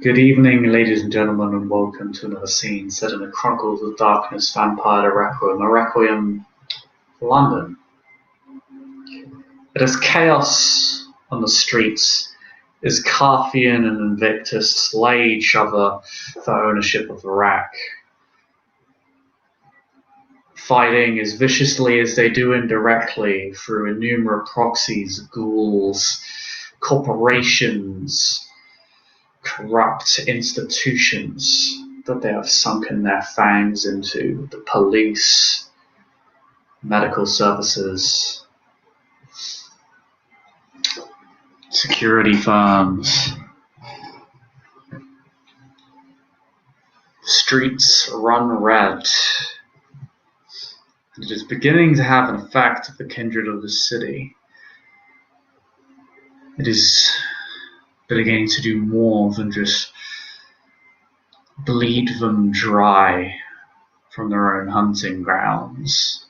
Good evening, ladies and gentlemen, and welcome to another scene set in the Chronicles of Darkness Vampire Requiem, a Requiem for London. It is chaos on the streets as Carthian and Invictus slay each other for ownership of Iraq, fighting as viciously as they do indirectly through innumerable proxies, ghouls, corporations, corrupt institutions that they have sunken their fangs into: the police, medical services, security firms. Streets run red. It is beginning to have an effect of the kindred of the city. It is beginning to do more than just bleed them dry from their own hunting grounds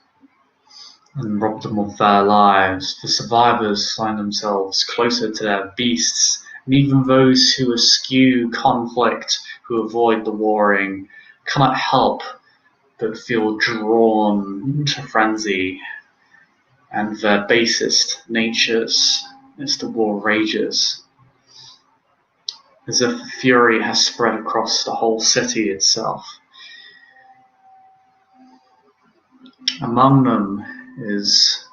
and rob them of their lives. The survivors find themselves closer to their beasts, and even those who eschew conflict, who avoid the warring, cannot help but feel drawn to frenzy and their basest natures as the war rages, as if the fury has spread across the whole city itself. Among them is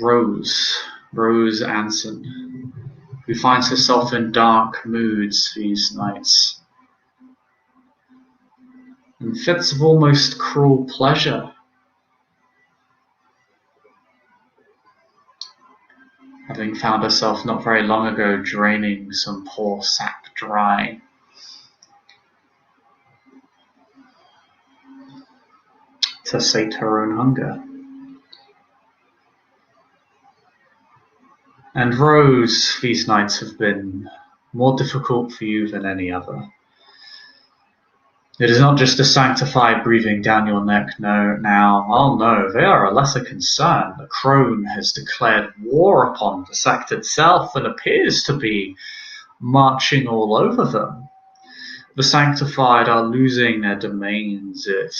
Rose Anson, who finds herself in dark moods these nights, in fits of almost cruel pleasure, having found herself not very long ago draining some poor sap dry. To sate her own hunger. And Rose, these nights have been more difficult for you than any other. It is not just a sanctified breathing down your neck, no, they are a lesser concern. The Crone has declared war upon the sect itself and appears to be marching all over them. The sanctified are losing their domains at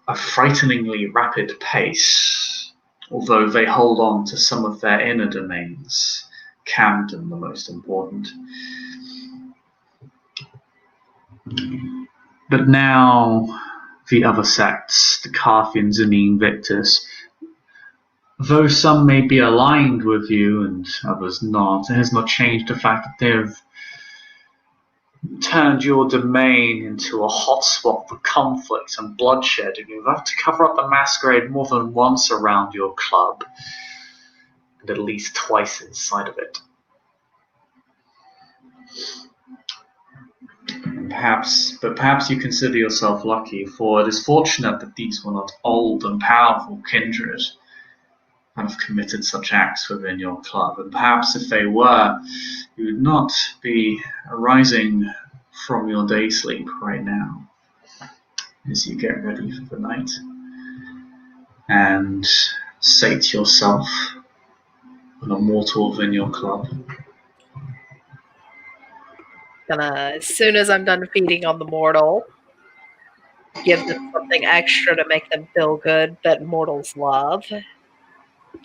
a frighteningly rapid pace, although they hold on to some of their inner domains, Camden the most important. But now the other sects, the Carthians and the Invictus, though some may be aligned with you and others not, it has not changed the fact that they have turned your domain into a hotspot for conflict and bloodshed, and you've had to cover up the masquerade more than once around your club, and at least twice inside of it. Perhaps you consider yourself lucky, for it is fortunate that these were not old and powerful kindred and have committed such acts within your club, and perhaps if they were, you would not be arising from your day sleep right now as you get ready for the night and sate yourself on a mortal within your club. As soon as I'm done feeding on the mortal, give them something extra to make them feel good that mortals love.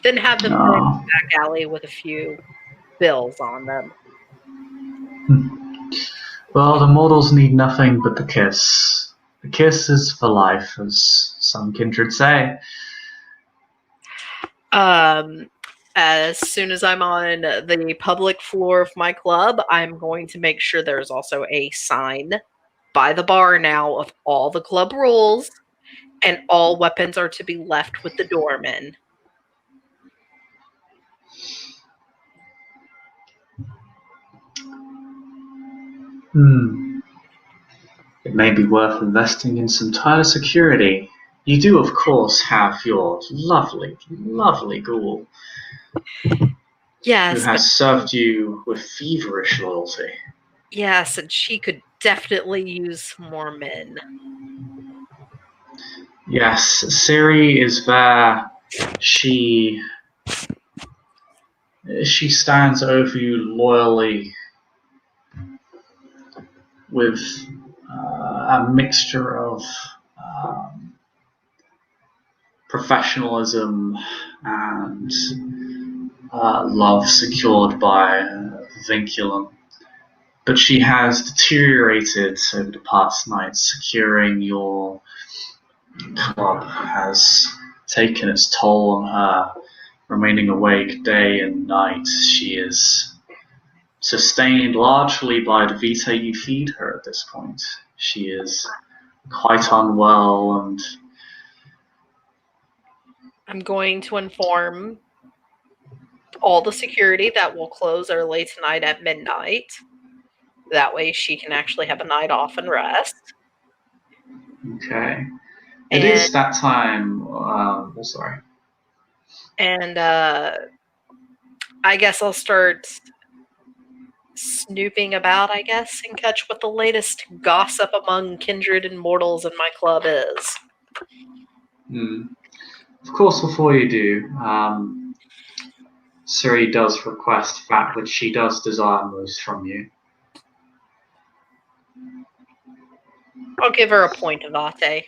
Then have them throw in the back alley with a few bills on them. Well, the mortals need nothing but the kiss. The kiss is for life, as some kindred say. As soon as I'm on the public floor of my club, I'm going to make sure there's also a sign by the bar now of all the club rules, and all weapons are to be left with the doorman. It may be worth investing in some tighter security. You do, of course, have your lovely, lovely ghoul. Yes. Who has served you with feverish loyalty. Yes, and she could definitely use more men. Yes, Siri is there. She She stands over you loyally with a mixture of um, professionalism and love secured by vinculum. But she has deteriorated over the past night. Securing your club has taken its toll on her. Remaining awake day and night, she is sustained largely by the vita you feed her at this point. She is quite unwell, and I'm going to inform all the security that will close early tonight at midnight. That way she can actually have a night off and rest. okay. It is that time. Sorry. And I guess I'll start snooping about, I guess, and catch what the latest gossip among kindred and mortals in my club is. Of course, before you do, Suri does request that which she does desire most from you. I'll give her a point of Vate.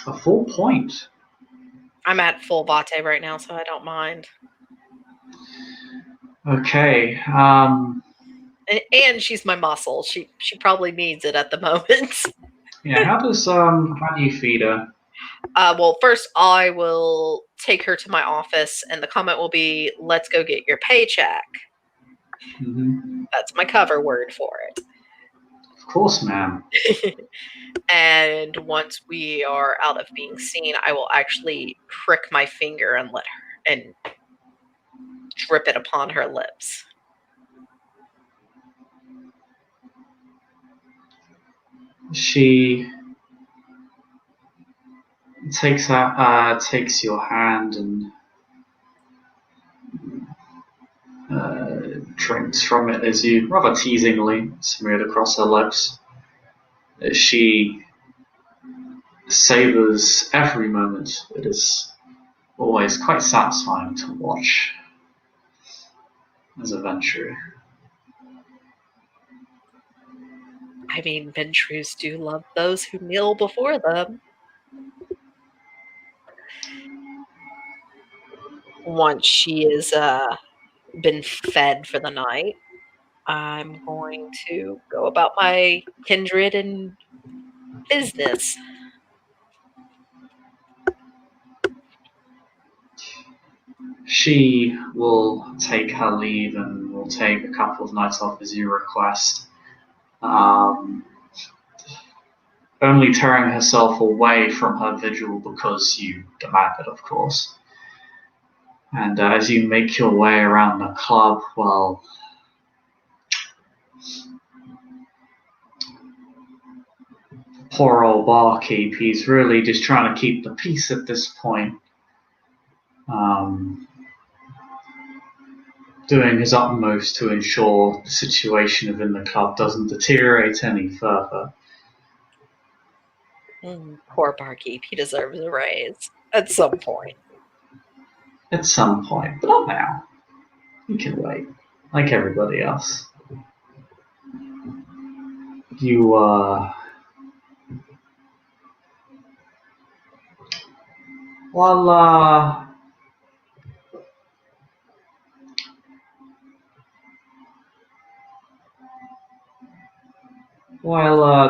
A full point? I'm at full Vate right now, so I don't mind. Okay. And she's my muscle. She probably needs it at the moment. Yeah, how do you feed her? Well, first I will take her to my office, and the comment will be, "Let's go get your paycheck." Mm-hmm. That's my cover word for it. Of course, ma'am. And once we are out of being seen, I will actually prick my finger and let her and drip it upon her lips. She takes your hand and drinks from it as you rather teasingly smear it across her lips. She savors every moment. It is always quite satisfying to watch as a venture. I mean, Ventrus do love those who kneel before them. Once she is been fed for the night, I'm going to go about my kindred and business. She will take her leave and will take a couple of nights off as you request. Only tearing herself away from her vigil because you demanded, of course. And as you make your way around the club, well, poor old barkeep, he's really just trying to keep the peace at this point. Doing his utmost to ensure the situation within the club doesn't deteriorate any further. Poor barkeep, he deserves a raise at some point. At some point, but not now. You can wait, like everybody else. You, while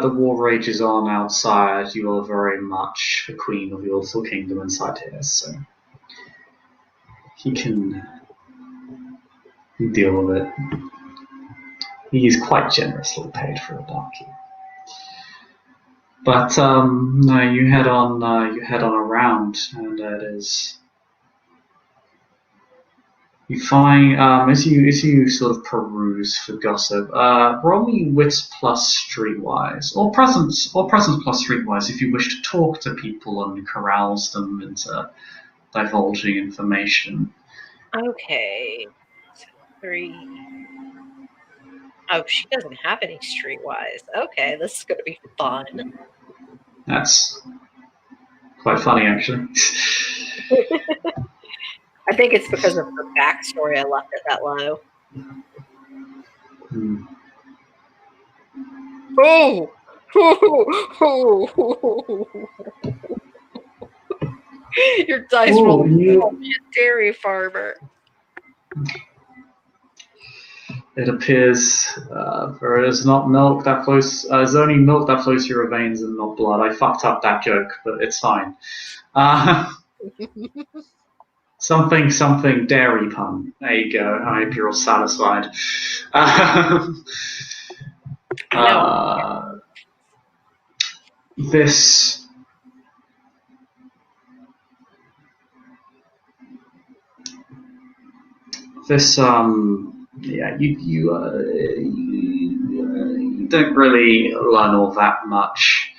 the war rages on outside, you are very much the queen of your little kingdom inside here, so he can deal with it. He is quite generously paid for a barkeep. But no, you head on around, and it is. You find as you sort of peruse for gossip, roll me wits plus streetwise, or presence plus streetwise if you wish to talk to people and carouse them into divulging information. Okay. 3. Oh, she doesn't have any streetwise. Okay, this is going to be fun. That's quite funny, actually. I think it's because of her backstory I left it that low. Hmm. Oh! Your dice roll Oh, dairy farmer. it appears there is not milk that flows. There's only milk that flows through your veins and not blood. I fucked up that joke, but it's fine. Something dairy pun. There you go. I hope you're all satisfied. I know. This yeah, you don't really learn all that much.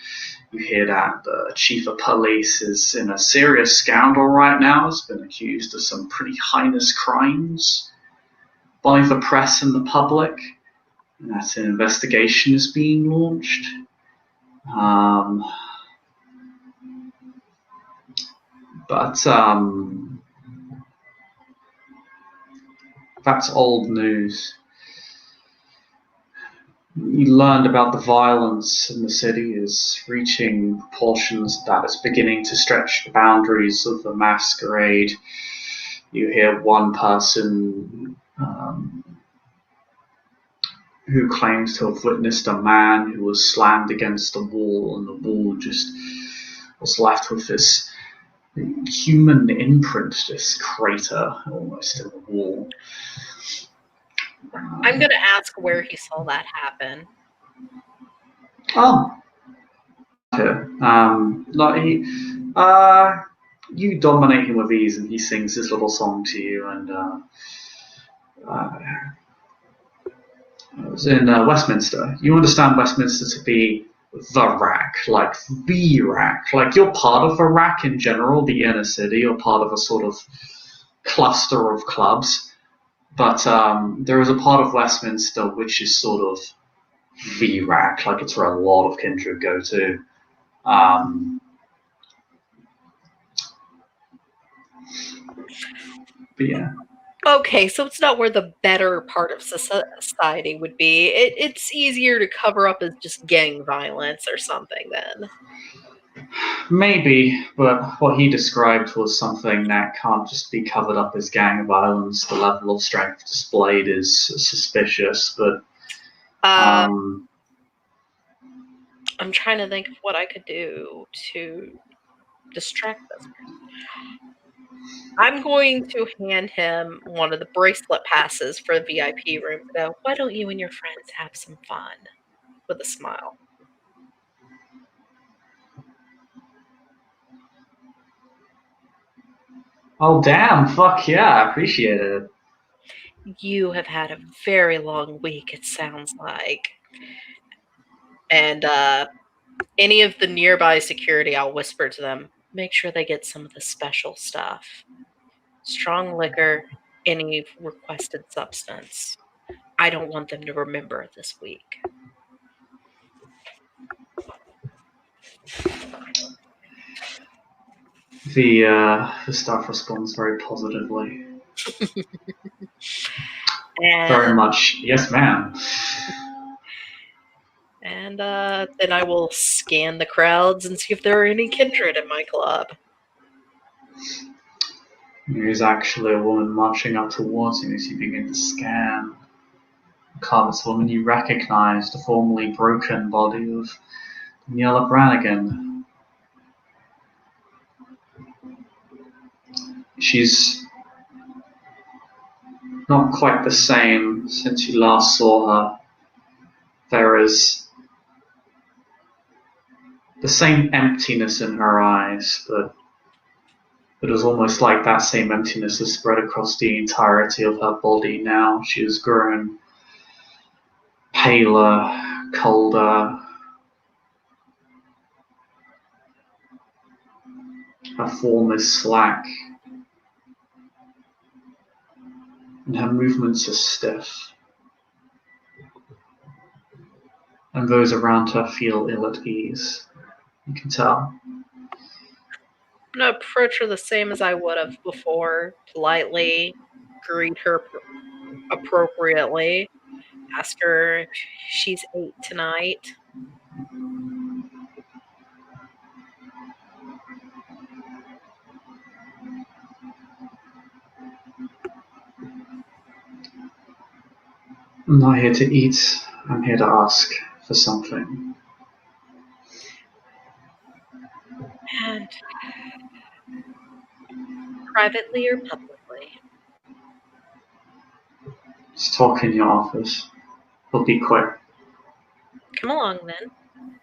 You hear that the chief of police is in a serious scandal right now. Has been accused of some pretty heinous crimes by the press and the public, and that an investigation is being launched. Um, but that's old news. You learned about the violence in the city is reaching proportions that is beginning to stretch the boundaries of the masquerade. You hear one person who claims to have witnessed a man who was slammed against the wall, and the wall just was left with this human imprint, this crater almost in the wall. I'm going to ask where he saw that happen. Oh, like you dominate him with ease, and he sings his little song to you. And it was in Westminster. You understand Westminster to be the rack, like the rack. Like you're part of a rack in general, the inner city. You're part of a sort of cluster of clubs. But there is a part of Westminster which is sort of the rack, like it's where a lot of kindred go to. But yeah. Okay, so it's not where the better part of society would be. It's easier to cover up as just gang violence or something then. Maybe, but what he described was something that can't just be covered up as gang violence. The level of strength displayed is suspicious, but I'm trying to think of what I could do to distract this person. I'm going to hand him one of the bracelet passes for the VIP room. Go, why don't you and your friends have some fun? With a smile. oh damn, fuck yeah, I appreciate it. You have had a very long week, it sounds like. And any of the nearby security, I'll whisper to them, make sure they get some of the special stuff. Strong liquor, any requested substance. I don't want them to remember this week. The staff responds very positively. Very much, yes, ma'am. And then I will scan the crowds and see if there are any kindred in my club. There's actually a woman marching up towards you as you begin to scan. This woman you recognize, the formerly broken body of Daniela Brannigan. She's not quite the same since you last saw her. There is the same emptiness in her eyes, but it was almost like that same emptiness has spread across the entirety of her body now. She has grown paler, colder. Her form is slack, and her movements are stiff. And those around her feel ill at ease. You can tell. I'm going to approach her the same as I would have before, politely greet her appropriately, ask her if she's 8 tonight. I'm not here to eat. I'm here to ask for something. And privately or publicly? Let's talk in your office. It'll be quick. Come along then.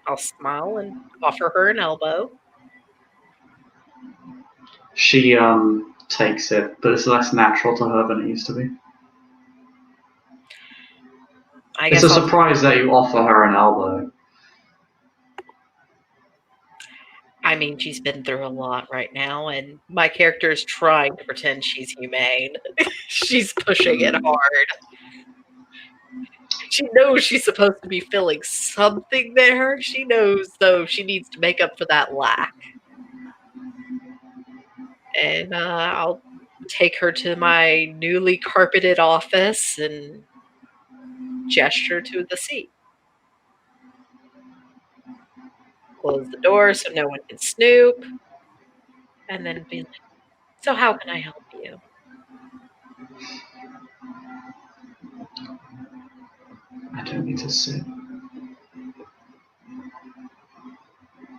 I'll smile and offer her an elbow. She takes it, but it's less natural to her than it used to be. It's a surprise that you offer her an elbow. I mean, she's been through a lot right now, and my character is trying to pretend she's humane. She's pushing it hard. She knows she's supposed to be feeling something there. She knows, though, she needs to make up for that lack. And I'll take her to my newly carpeted office and gesture to the seat. Close the door so no one can snoop. And then be like, so how can I help you? I don't need to sit.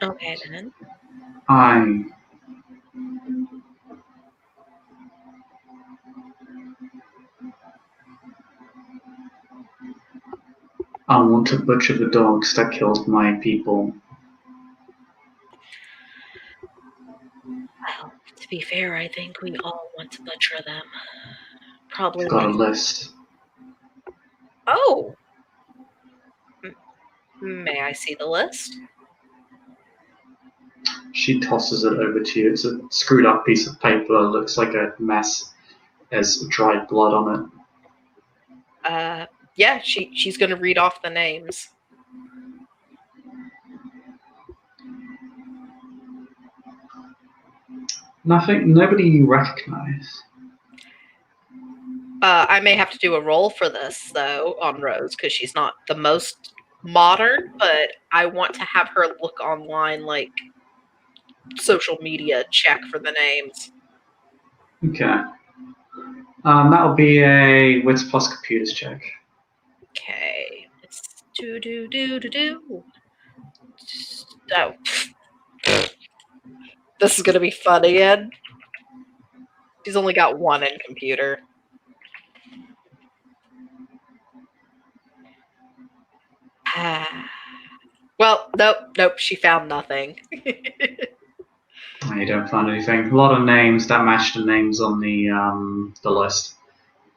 Okay, then. I want to butcher the dogs that killed my people. Well, to be fair, I think we all want to butcher them. Probably I've got a list. Oh! May I see the list? She tosses it over to you. It's a screwed up piece of paper. It looks like a mess. There's dried blood on it. Yeah, she's going to read off the names. Nobody you recognize. I may have to do a roll for this, though, on Rose, because she's not the most modern, but I want to have her look online, like, social media check for the names. Okay. That'll be a Wits plus Computers check. Okay. It's do. Oh. This is going to be funny, Ed. She's only got 1 in computer. Well, nope, she found nothing. You don't find anything. A lot of names that match the names on the list.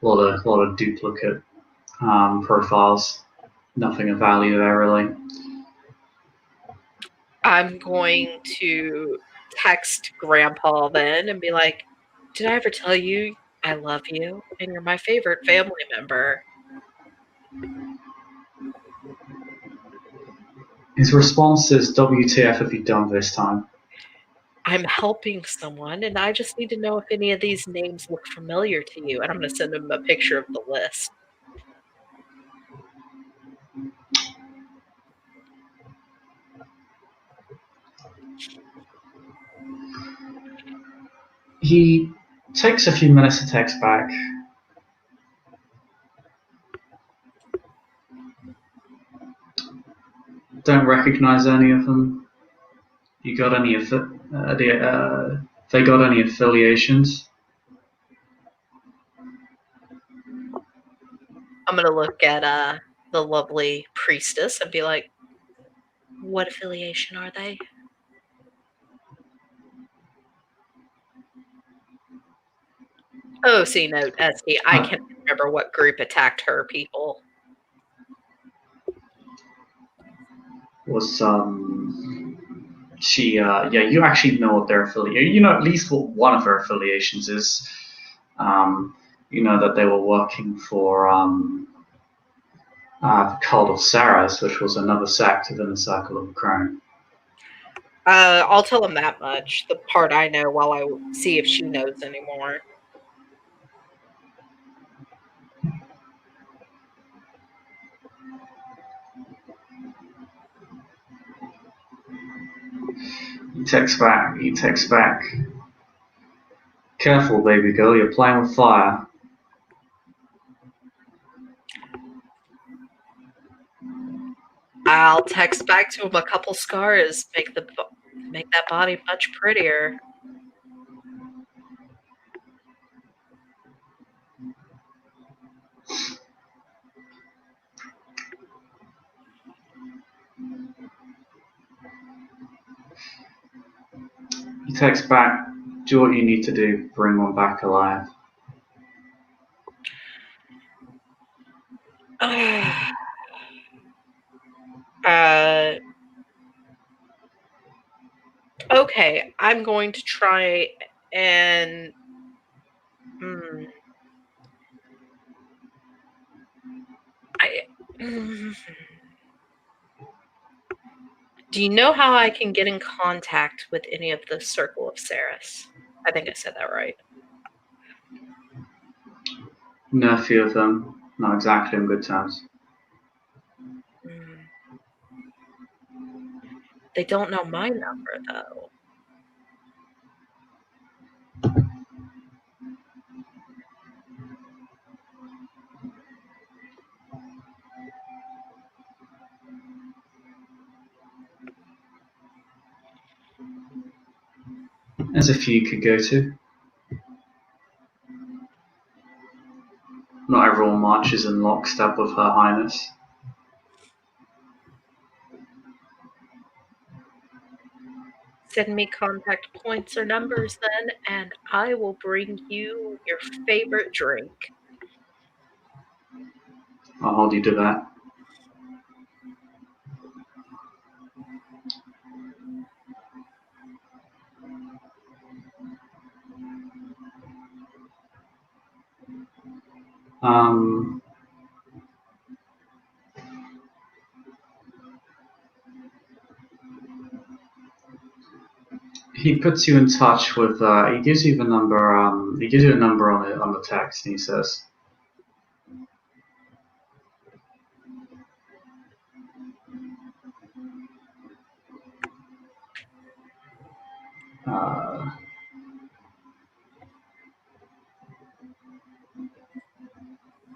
A lot of duplicate profiles. Nothing of value there, really. I'm going to text Grandpa then and be like, did I ever tell you I love you and you're my favorite family member? His response is, WTF have you done this time? I'm helping someone, and I just need to know if any of these names look familiar to you. And I'm going to send him a picture of the list. He takes a few minutes to text back. Don't recognize any of them. You got any they got any affiliations? I'm going to look at the lovely priestess and be like, what affiliation are they? Oh, see, no, SD. I can't remember what group attacked her people. Was she? Yeah, you actually know what their affiliation. You know at least what one of her affiliations is. You know that they were working for the cult of Saras, which was another sect within the circle of Crone. I'll tell him that much. The part I know while I see if she knows anymore. He texts back. He texts back. Careful, baby girl, you're playing with fire. I'll text back to him a couple scars, make that body much prettier. He texts back, do what you need to do, bring one back alive. Okay, I'm going to try and do you know how I can get in contact with any of the Circle of Ceres? I think I said that right. Know a few of them, not exactly on good terms. They don't know my number, though. There's a few you could go to. Not everyone marches in lockstep with Her Highness. Send me contact points or numbers then, and I will bring you your favorite drink. I'll hold you to that. He puts you in touch with. He gives you the number. He gives you a number on the text, and he says,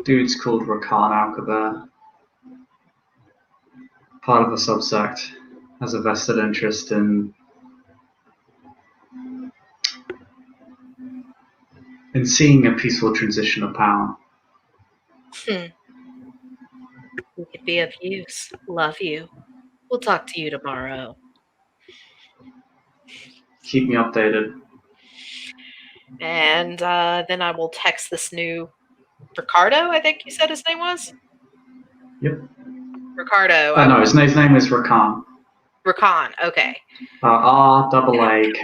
"Dude's called Rakan Alkabir. Part of a subsect. Has a vested interest in seeing a peaceful transition of power." We could be of use. Love you. We'll talk to you tomorrow. Keep me updated. And then I will text this new Ricardo, I think you said his name was? Yep. Ricardo. No, his name is Rakan. Rakan, okay. Rakan.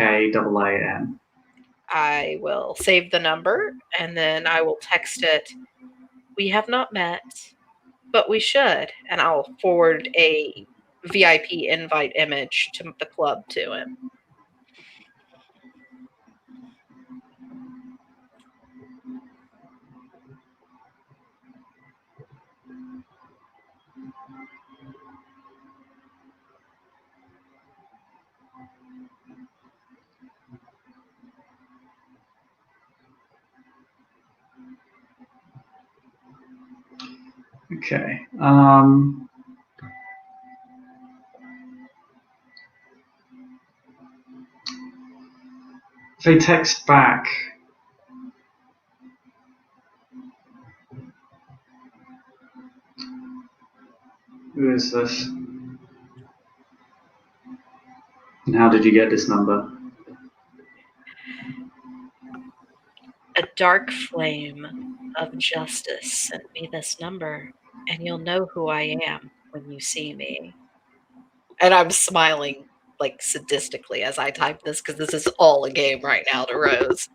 I will save the number, and then I will text it. We have not met, but we should. And I'll forward a VIP invite image to the club to him. Okay. They text back. Who is this? And how did you get this number? A dark flame of justice sent me this number, and you'll know who I am when you see me. And I'm smiling like sadistically as I type this because this is all a game right now to Rose.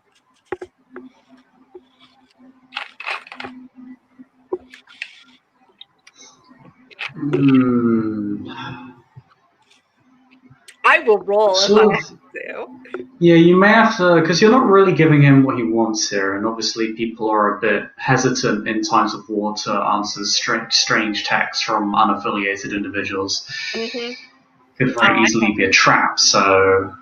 I will roll if I Sort have of. to. Yeah, you may have to, because you're not really giving him what he wants here, and obviously people are a bit hesitant in times of war to answer strange texts from unaffiliated individuals. Mm-hmm. Could Oh, very easily be a trap. So,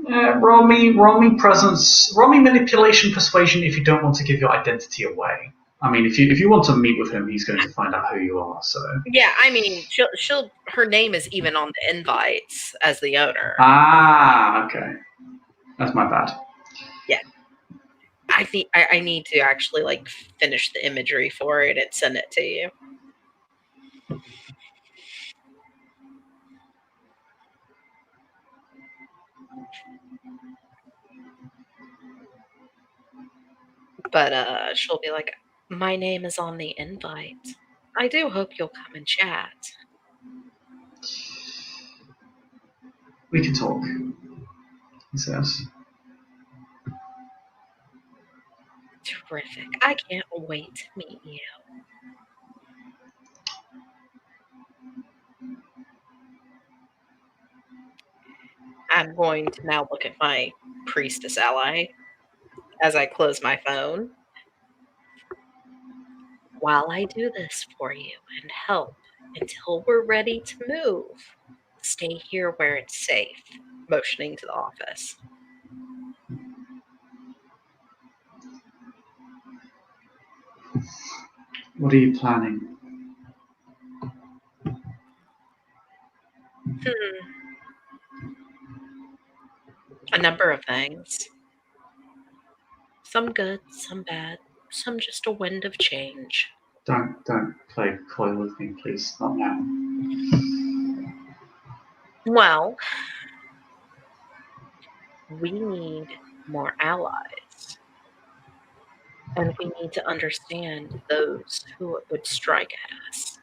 roll me presence, roll me manipulation, persuasion if you don't want to give your identity away. I mean, if you want to meet with him, he's going to find out who you are. So, yeah, I mean, she'll her name is even on the invites as the owner. okay, that's my bad. Yeah. I need to actually like finish the imagery for it and send it to you. But she'll be like, "My name is on the invite. I do hope you'll come and chat." We can talk, he says. Terrific. I can't wait to meet you. I'm going to now look at my priestess ally as I close my phone. While I do this for you and help until we're ready to move, stay here where it's safe, motioning to the office. What are you planning? A number of things. Some good, some bad, some just a wind of change. Don't play coy with me, please. Not now. Well, we need more allies. And we need to understand those who would strike at us.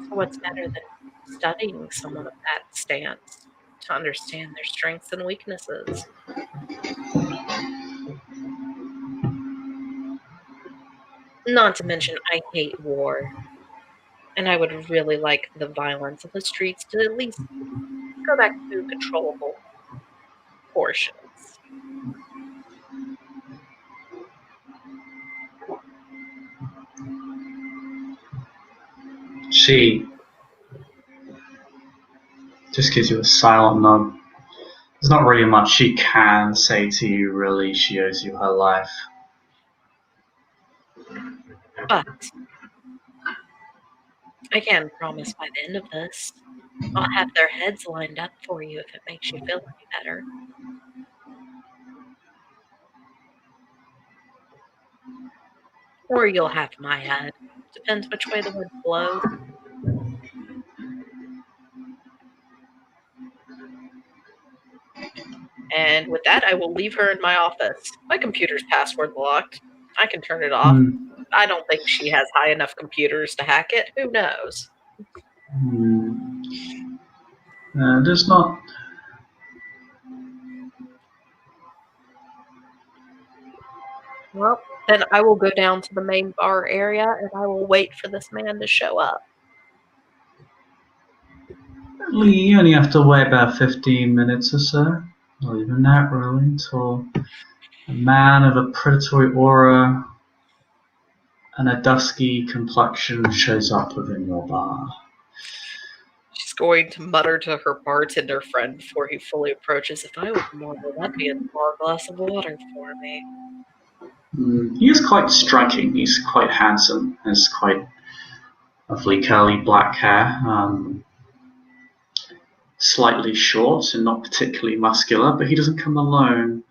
So, what's better than studying someone of that stance to understand their strengths and weaknesses? Not to mention, I hate war. And I would really like the violence of the streets to at least go back to controllable portions. She just gives you a silent nod. There's not really much she can say to you, really. She owes you her life. But I can promise by the end of this, I'll have their heads lined up for you if it makes you feel any better. Or you'll have my head. Depends which way the wind blows. And with that, I will leave her in my office. My computer's password locked. I can turn it off. I don't think she has high enough computers to hack it. Who knows? There's not. Well, then I will go down to the main bar area and I will wait for this man to show up. You only have to wait about 15 minutes or so. Not even that, really, until a man of a predatory aura and a dusky complexion shows up within your bar. She's going to mutter to her bartender friend before he fully approaches, "If I was mortal, that'd be a small glass of water for me." He is quite striking. He's quite handsome. Has quite lovely curly black hair. Slightly short and not particularly muscular, but he doesn't come alone.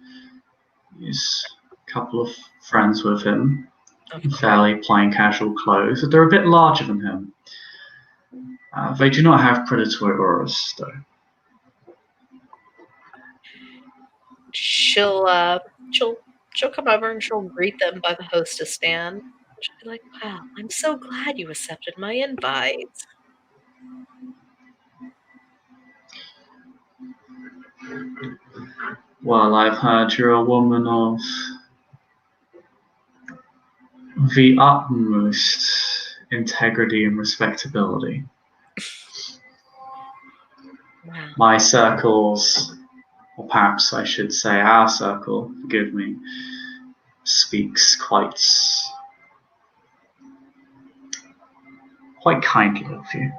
He's a couple of friends with him, fairly plain casual clothes. They're a bit larger than him. They do not have predatory auras, though. She'll come over and she'll greet them by the hostess stand. She'll be like, "Wow, I'm so glad you accepted my invite." Well, I've heard you're a woman of the utmost integrity and respectability. Wow. My circles, or perhaps I should say our circle, forgive me, speaks quite kindly of you.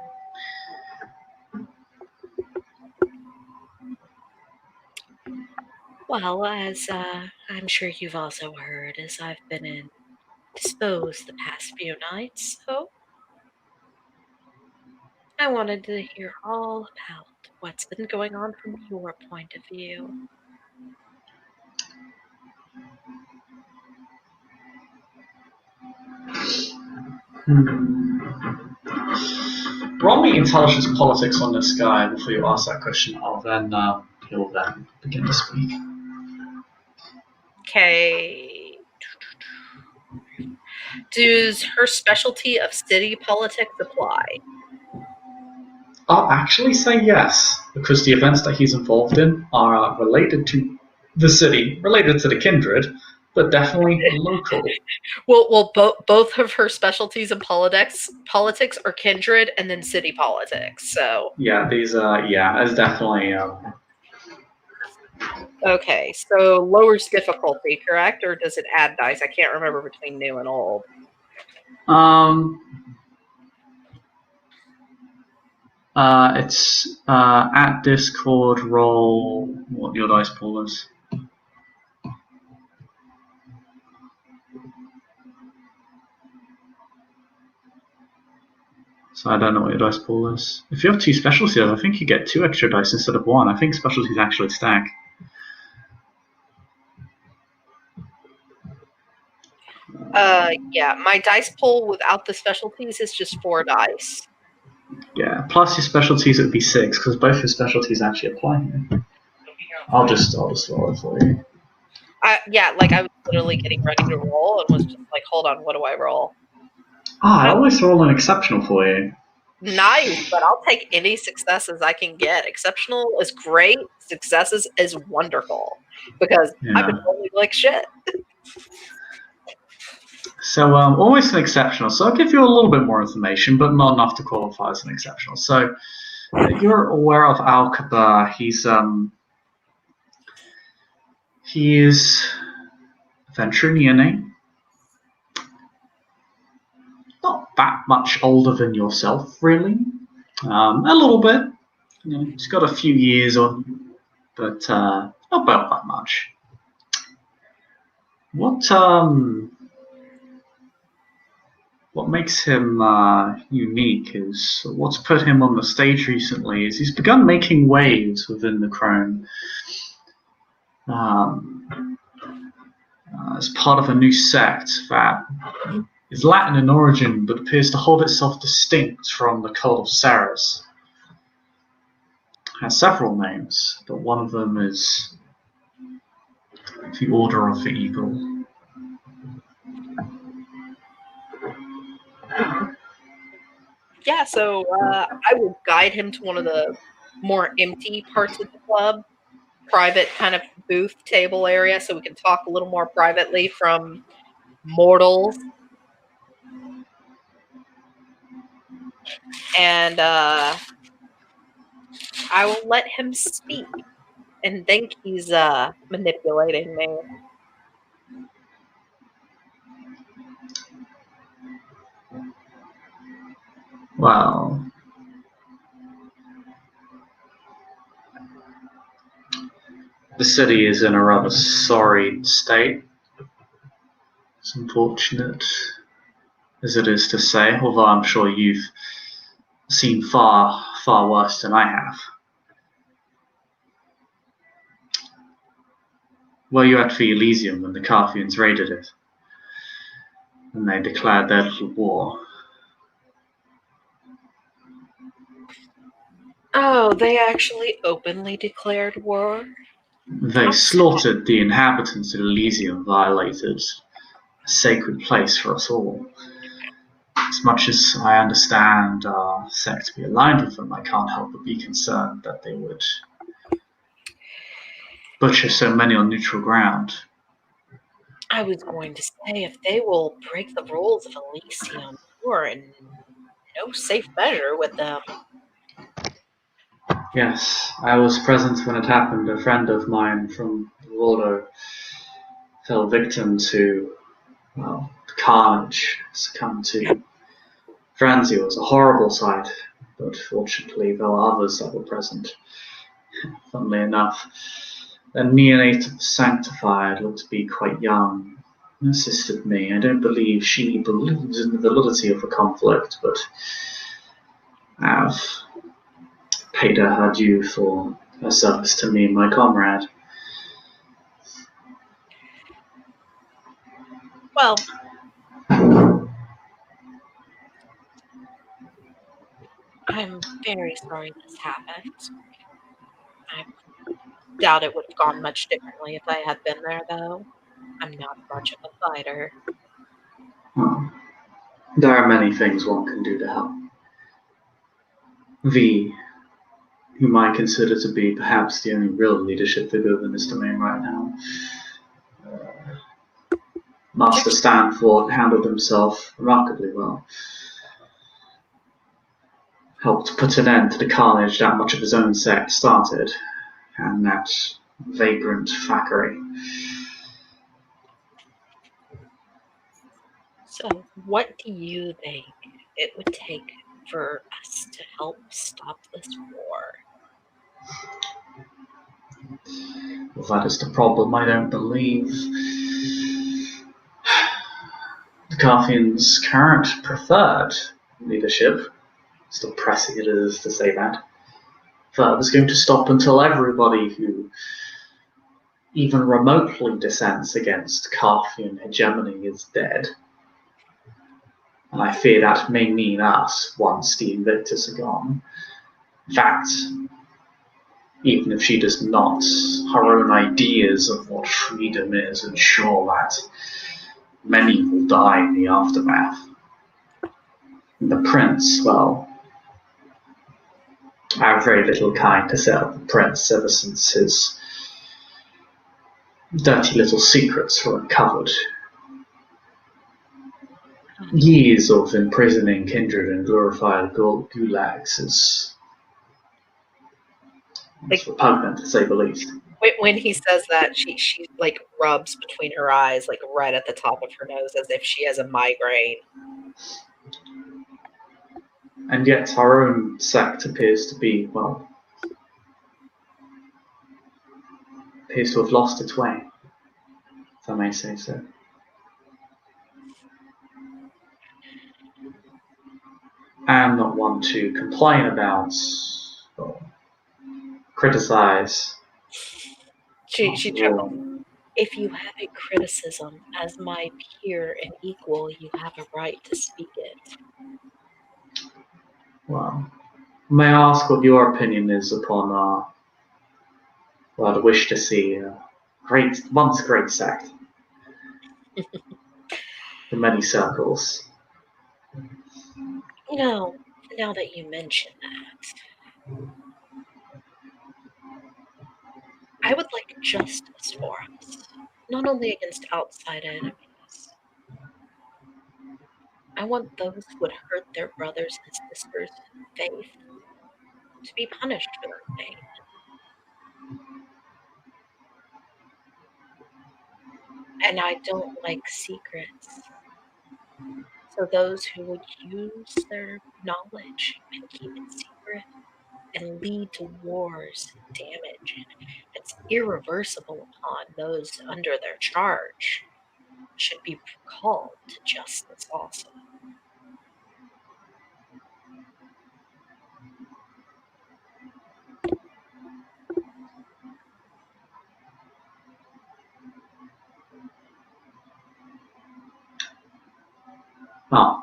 Well, as I'm sure you've also heard, as I've been indisposed the past few nights, so I wanted to hear all about what's been going on from your point of view. Roll me intelligence politics on this guy before you ask that question. He'll then begin to speak. Okay. Does her specialty of city politics apply? I'll actually say yes, because the events that he's involved in are related to the city, related to the kindred, but definitely local. Well, both of her specialties in politics are kindred and then city politics. So Yeah, it's definitely. okay, so lowers difficulty, correct, or does it add dice? I can't remember between new and old. Um, it's at Discord roll what your dice pool is. So I don't know what your dice pool is. If you have two specialties, I think you get 2 extra dice instead of 1. I think specialties actually stack. Yeah, my dice pool without the specialties is just 4 dice. Yeah, plus your specialties it would be 6 because both your specialties actually apply here. I'll just roll it for you. Yeah, like I was literally getting ready to roll and was just like, hold on, what do I roll? I always roll an exceptional for you. Nice, but I'll take any successes I can get. Exceptional is great. Successes is wonderful because I've been rolling like shit. So always an exceptional. So I'll give you a little bit more information, but not enough to qualify as an exceptional. So you're aware of Al-Kabar. He is Ventrinian, not that much older than yourself, really. A little bit. He's got a few years on, but not about that much. What makes him unique is what's put him on the stage recently is he's begun making waves within the Crone as part of a new sect that is Latin in origin but appears to hold itself distinct from the cult of Ceres. It has several names, but one of them is the Order of the Eagle. Yeah, so I will guide him to one of the more empty parts of the club, private kind of booth table area, so we can talk a little more privately from mortals. And I will let him speak and think he's manipulating me. Well, the city is in a rather sorry state. It's unfortunate as it is to say, although I'm sure you've seen far, far worse than I have. Were you at the Elysium when the Carthians raided it? And they declared their little war? Oh, they actually openly declared war? They slaughtered the inhabitants of Elysium, violated a sacred place for us all. As much as I understand our sect to be aligned with them, I can't help but be concerned that they would butcher so many on neutral ground. I was going to say, if they will break the rules of Elysium, you are in no safe measure with them. Yes, I was present when it happened. A friend of mine from the Ordo fell victim to, well, carnage, succumbed to frenzy. It was a horrible sight, but fortunately there were others that were present. Funnily enough, a neonatal sanctified looked to be quite young, assisted me. I don't believe she believes in the validity of a conflict, but I have paid her due for her service to me and my comrade. Well, I'm very sorry this happened. I doubt it would have gone much differently if I had been there, though. I'm not much of a fighter. Well, there are many things one can do to help. V, whom I consider to be perhaps the only real leadership figure in this domain right now, Master Stanford handled himself remarkably well. Helped put an end to the carnage that much of his own sect started, and that vagrant factory. So, what do you think it would take for us to help stop this war? Well, that is the problem. I don't believe the Carthians' current preferred leadership, still pressing it is to say that, is going to stop until everybody who even remotely dissents against Carthian hegemony is dead. And I fear that may mean us once the Invictus are gone. In fact, even if she does not, her own ideas of what freedom is ensure that many will die in the aftermath. And the prince, well, I have very little kind to say of the prince ever since his dirty little secrets were uncovered. Years of imprisoning kindred in glorified gulags is repugnant, to say the least. When he says that, she like rubs between her eyes, like right at the top of her nose, as if she has a migraine. And yet our own sect appears to be, well, appears to have lost its way, if I may say so. I am not one to complain about or criticize. She After chuckled. all, If you have a criticism as my peer and equal, you have a right to speak it. well, may I ask what your opinion is upon the wish to see once great sect in many circles? You know, now that you mention that, I would like justice for us, not only against outside enemies. I want those who would hurt their brothers and sisters in faith to be punished for their faith. And I don't like secrets. So those who would use their knowledge and keep it secret and lead to wars and damage that's irreversible upon those under their charge should be called to justice also. Oh,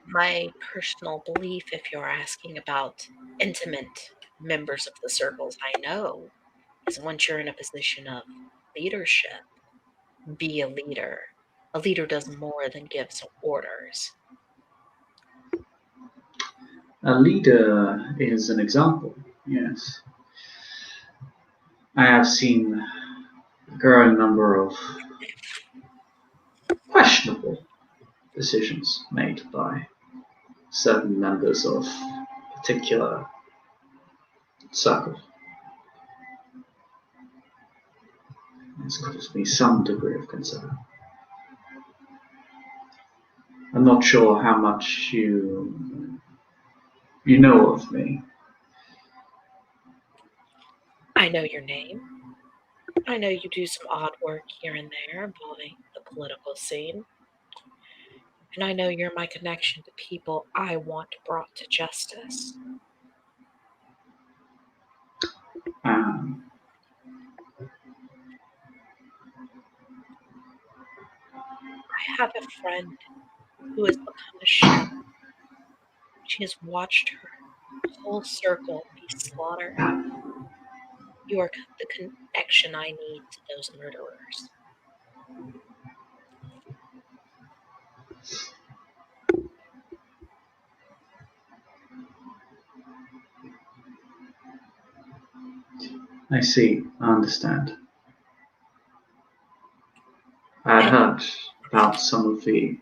My personal belief, if you're asking about intimate members of the circles I know, is once you're in a position of leadership, be a leader. A leader does more than gives orders. a leader is an example, yes. I have seen a growing number of questionable decisions made by certain members of a particular circle. It's caused me some degree of concern. I'm not sure how much you know of me. I know your name. I know you do some odd work here and there involving the political scene. And I know you're my connection to people I want brought to justice. Um, I have a friend who has become a shadow. She has watched her whole circle be slaughtered. You are the connection I need to those murderers. I see. I understand. I had heard about some of these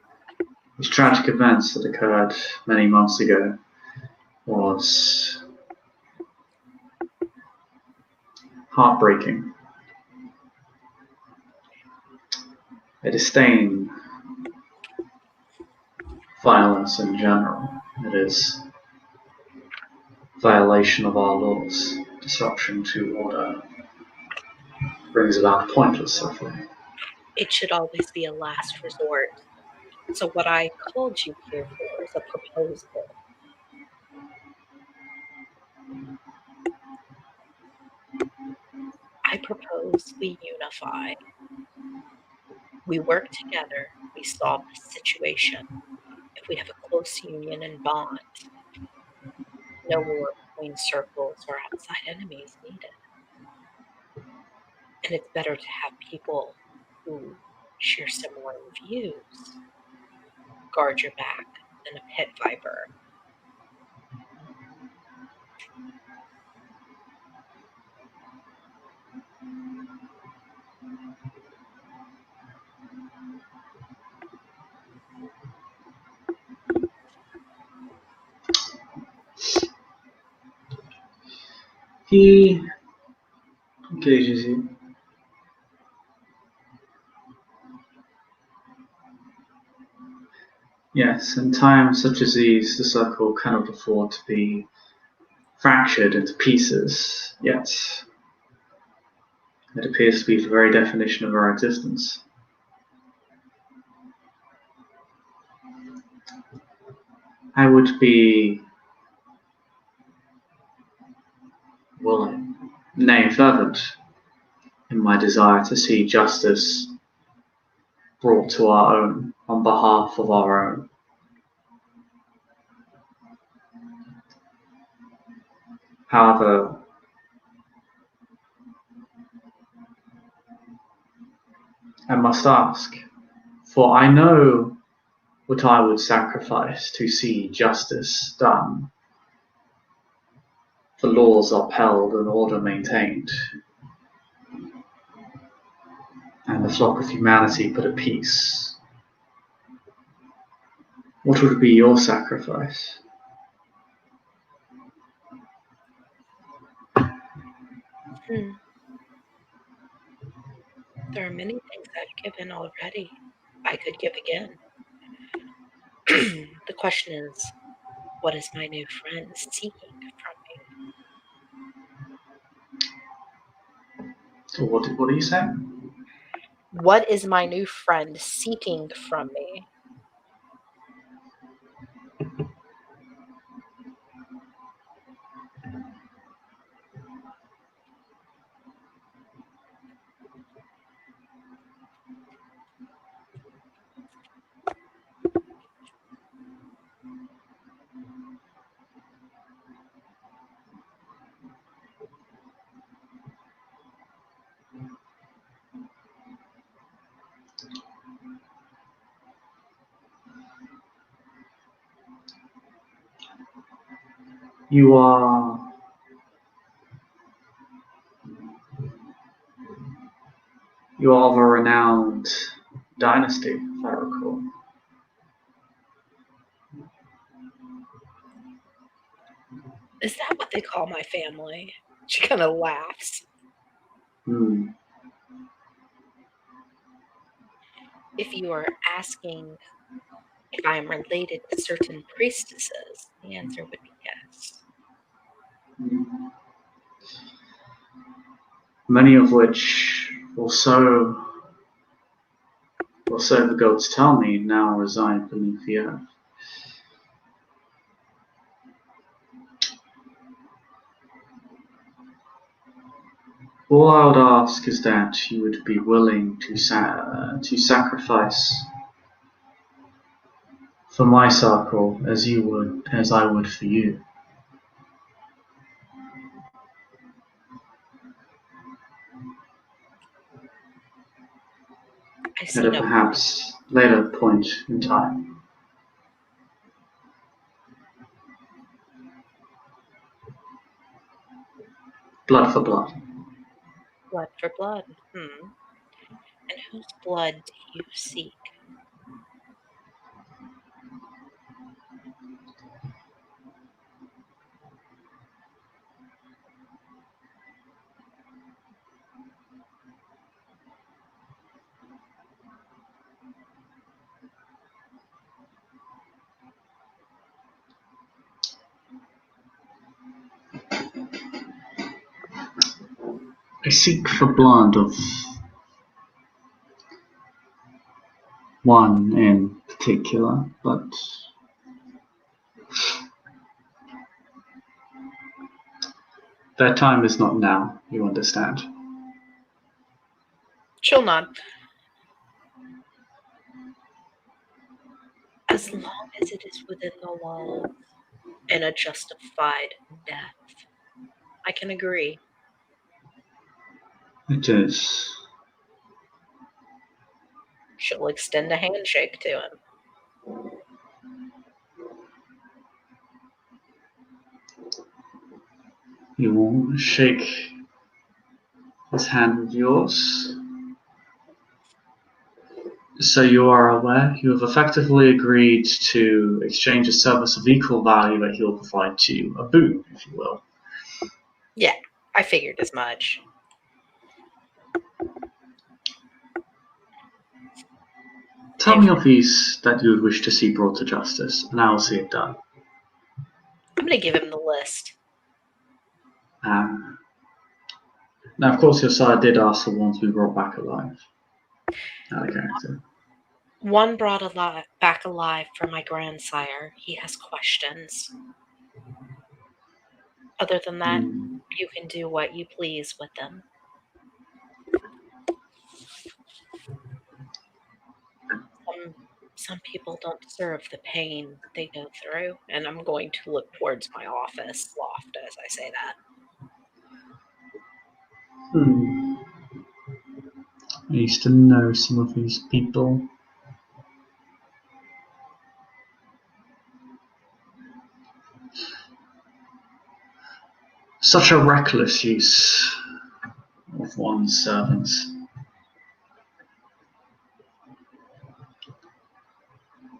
tragic events that occurred many months ago. Was heartbreaking. I disdain violence in general. It is violation of our laws. Disruption to order brings about pointless suffering. It should always be a last resort. So, what I called you here for is a proposal. I propose we unify. We work together, we solve this situation. If we have a close union and bond, no war between circles or outside enemies needed. And it's better to have people who share similar views guard your back than a pit viper. He engages you. Yes, in times such as these, the circle cannot afford to be fractured into pieces, yet it appears to be the very definition of our existence. I would be willing, nay, fervent, in my desire to see justice brought to our own on behalf of our own. However, I must ask, for I know what I would sacrifice to see justice done, for laws upheld and order maintained, and the flock of humanity put at peace. What would be your sacrifice? There are many things I've given already. I could give again. The question is, what is my new friend seeking from me? So what are you saying? What is my new friend seeking from me? You are of a renowned dynasty, if I recall. Is that what they call my family? She kind of laughs. Hmm. If you are asking if I am related to certain priestesses, the answer would be yes. Many of which also the gods tell me now reside beneath the earth. All I would ask is that you would be willing to sacrifice for my circle as I would for you. I At see a no. perhaps later point in time. Blood for blood. Blood for blood. And whose blood do you seek? I seek for blood of one in particular, but their time is not now, you understand. She'll nod. As long as it is within the laws and a justified death, I can agree. It is. She'll extend a handshake to him. You will shake his hand with yours. So you are aware, you have effectively agreed to exchange a service of equal value that he'll provide to you, a boon, if you will. Yeah, I figured as much. Tell me of these that you would wish to see brought to justice, and I will see it done. I'm going to give him the list. Now, of course, your sire did ask for one to be brought back alive. Out of character. One brought back alive for my grandsire. He has questions. Other than that, you can do what you please with them. Some people don't deserve the pain they go through, and I'm going to look towards my office loft as I say that. I used to know some of these people. Such a reckless use of one's servants.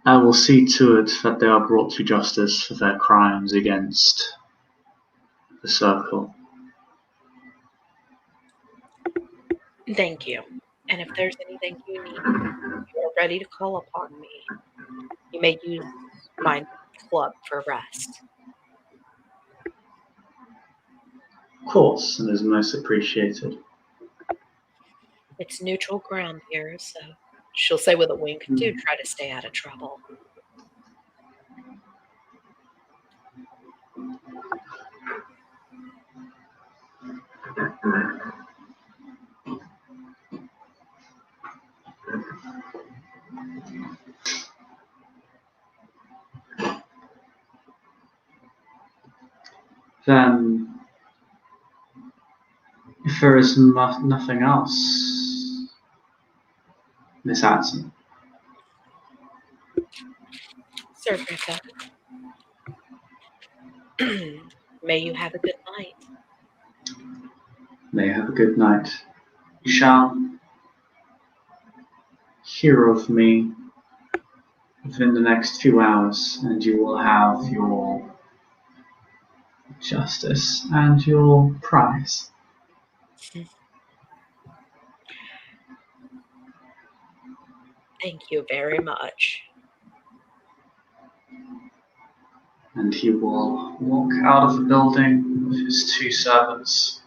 I will see to it that they are brought to justice for their crimes against the Circle. Thank you. And if there's anything you need, you are ready to call upon me. You may use my club for rest. Of course, and is most appreciated. It's neutral ground here, so she'll say with a wink, do try to stay out of trouble. Then, if there is nothing else, Miss Adson. Sir Griffith, may you have a good night. May you have a good night. You shall hear of me within the next few hours, and you will have your justice, and your prize. Thank you very much. And he will walk out of the building with his two servants.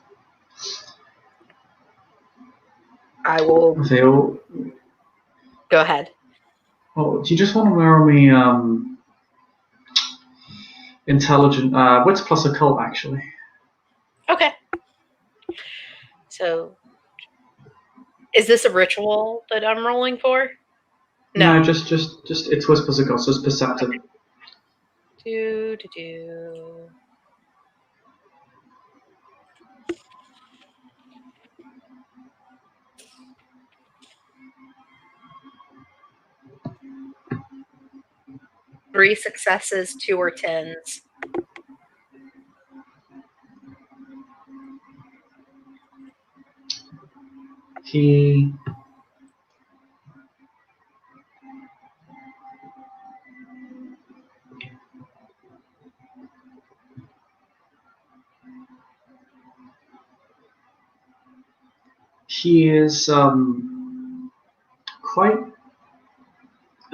I will They all. go ahead. Oh, do you just want to roll me intelligent wits plus occult actually? Okay. So, is this a ritual that I'm rolling for? No, just it's wits plus occult, so it's perceptive. Do. 3 successes, 2 or 10s. He is quite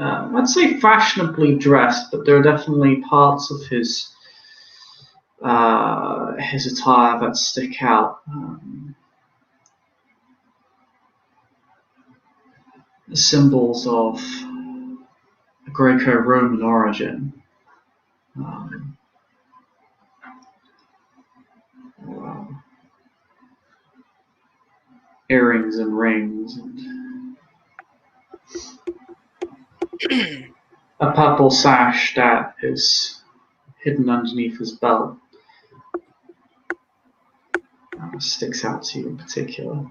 I'd say fashionably dressed, but there are definitely parts of his attire that stick out. Symbols of Greco-Roman origin. Earrings and rings, and a purple sash that is hidden underneath his belt. Sticks out to you in particular.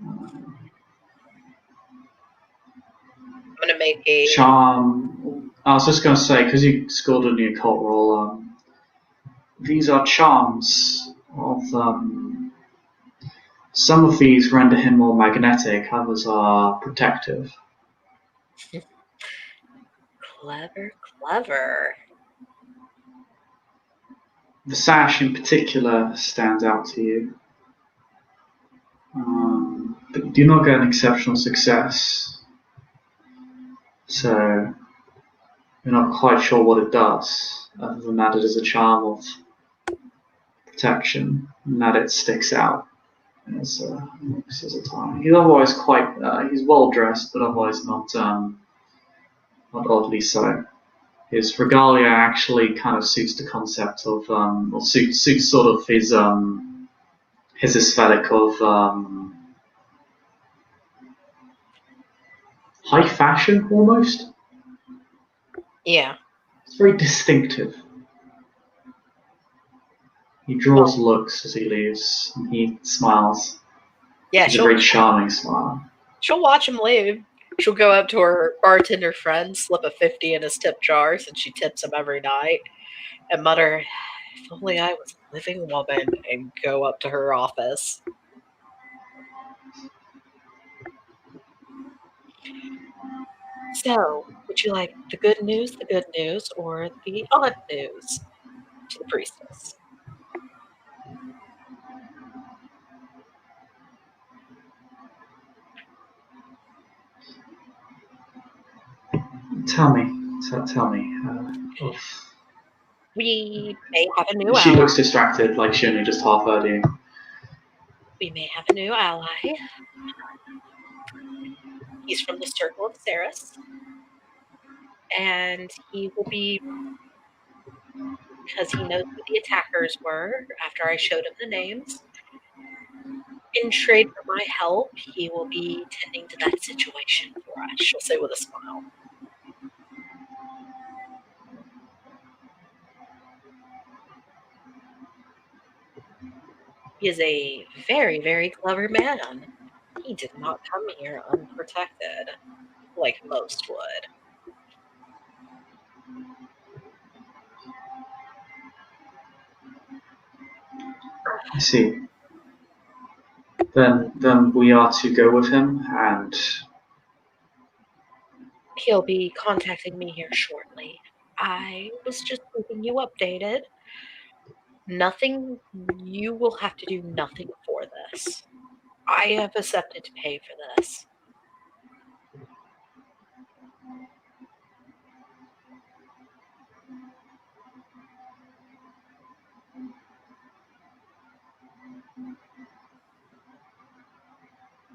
I'm going to make a charm. I was just going to say, because you scored a new occult roll, these are charms of. Some of these render him more magnetic, others are protective. clever. The sash in particular stands out to you. But you do not get an exceptional success. So you're not quite sure what it does, other than that it is a charm of protection, and that it sticks out as a time. He's otherwise quite, he's well dressed, but otherwise not oddly so. His regalia actually kind of suits the concept of, or suits sort of his aesthetic of high fashion almost. Yeah. It's very distinctive. He draws looks as he leaves, and he smiles. Yeah, It's a very charming smile. She'll watch him leave. She'll go up to her bartender friend, slip a 50 in his tip jar since she tips him every night, and mutter, "If only I was a living woman," and go up to her office. So, would you like the good news, or the odd news? To the priestess. Tell me. We may have a new She ally. looks distracted, like she only just half heard you. We may have a new ally. He's from the Circle of Ceres. And he will be, because he knows who the attackers were after I showed him the names. In trade for my help, he will be tending to that situation for us, she'll say with a smile. He is a very, very clever man. He did not come here unprotected, like most would. I see. Then we are to go with him, and he'll be contacting me here shortly. I was just keeping you updated. Nothing, you will have to do nothing for this. I have accepted to pay for this.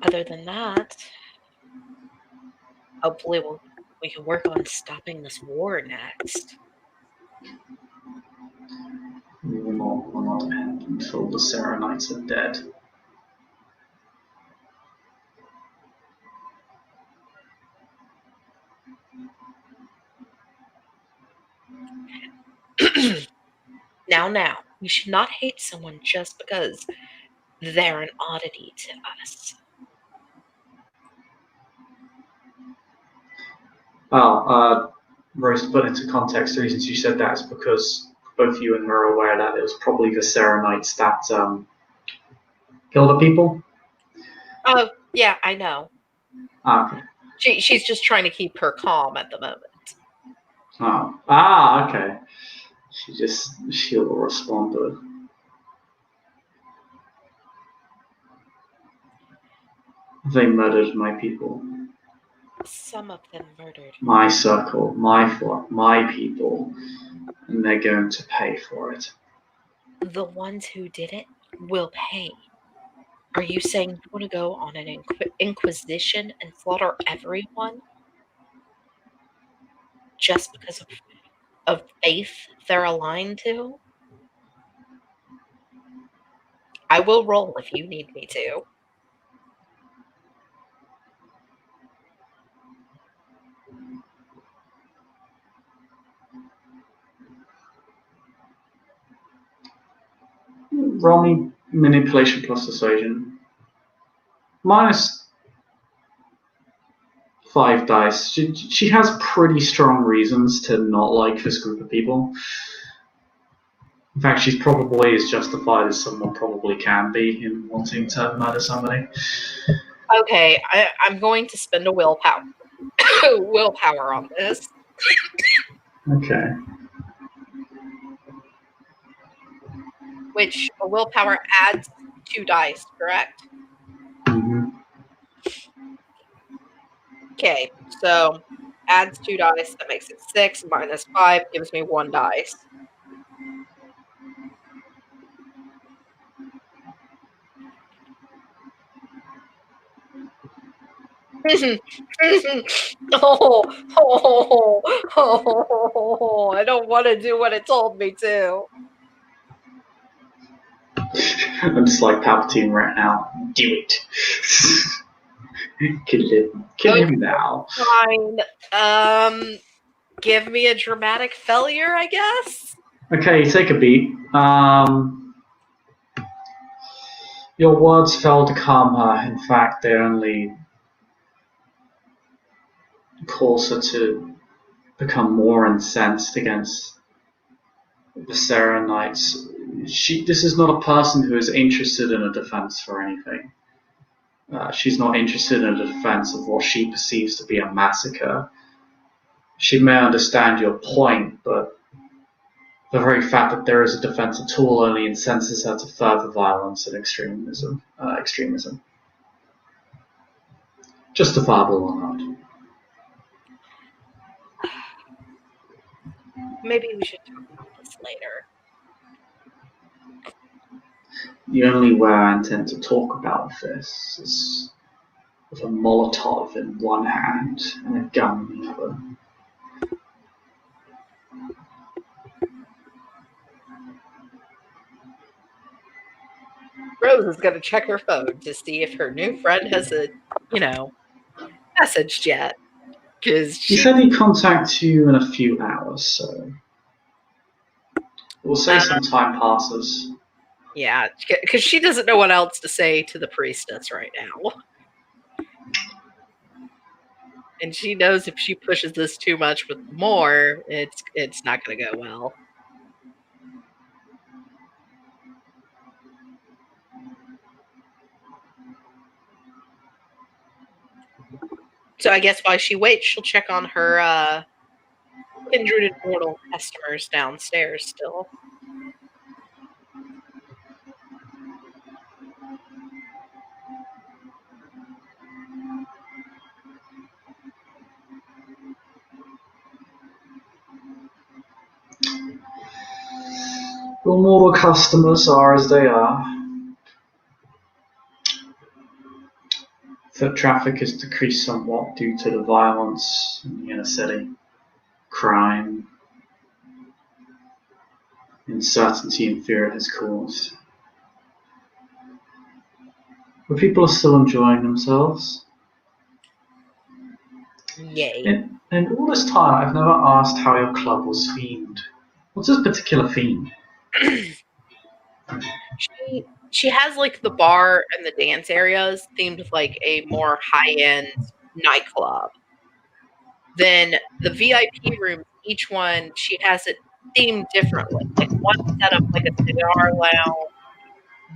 Other than that, hopefully we can work on stopping this war next. We will not end until the Serenites are dead. Now, we should not hate someone just because they're an oddity to us. Rose, to put into context, the reasons you said that is because both you and her are aware that it was probably the Serenites that killed the people. Oh, yeah, I know. Okay. She's just trying to keep her calm at the moment. Oh. Okay. She'll respond to it. They murdered my people. Some of them murdered. My circle, my flock, my people. And they're going to pay for it. The ones who did it will pay. Are you saying you want to go on an inquisition and slaughter everyone? Just because of faith they're aligned to? I will roll if you need me to. Roll me manipulation plus persuasion. Minus 5 dice. She has pretty strong reasons to not like this group of people. In fact, she's probably as justified as someone probably can be in wanting to murder somebody. Okay, I'm going to spend a willpower on this. Okay. Which a willpower adds 2 dice, correct? Mm-hmm. Okay, so adds 2 dice, that makes it 6, minus 5 gives me 1 dice. I don't want to do what it told me to. I'm just like Palpatine right now. Do it. Kill him now. Fine. Give me a dramatic failure, I guess. Okay, take a beat. Your words failed to calm her. In fact, they only cause her to become more incensed against the Serenites. This is not a person who is interested in a defense for anything. She's not interested in a defense of what she perceives to be a massacre. She may understand your point, but the very fact that there is a defense at all only incenses her to further violence and extremism. Justifiable or not. Maybe we should talk about this later. The only way I intend to talk about this is with a Molotov in one hand and a gun in the other. Rose is going to check her phone to see if her new friend has messaged yet. Because He said he'd contact you in a few hours, so we'll say some time passes. Yeah, because she doesn't know what else to say to the priestess right now. And she knows if she pushes this too much with more, it's not going to go well. So I guess while she waits, she'll check on her kindred and mortal customers downstairs still. Your mortal customers are as they are. Foot traffic has decreased somewhat due to the violence in the inner city, crime, uncertainty and fear it has caused. But people are still enjoying themselves. Yay. And all this time, I've never asked how your club was themed. What's this particular theme? She has like the bar and the dance areas themed like a more high-end nightclub. Then the VIP rooms, each one she has it themed differently. Like one set up like a cigar lounge,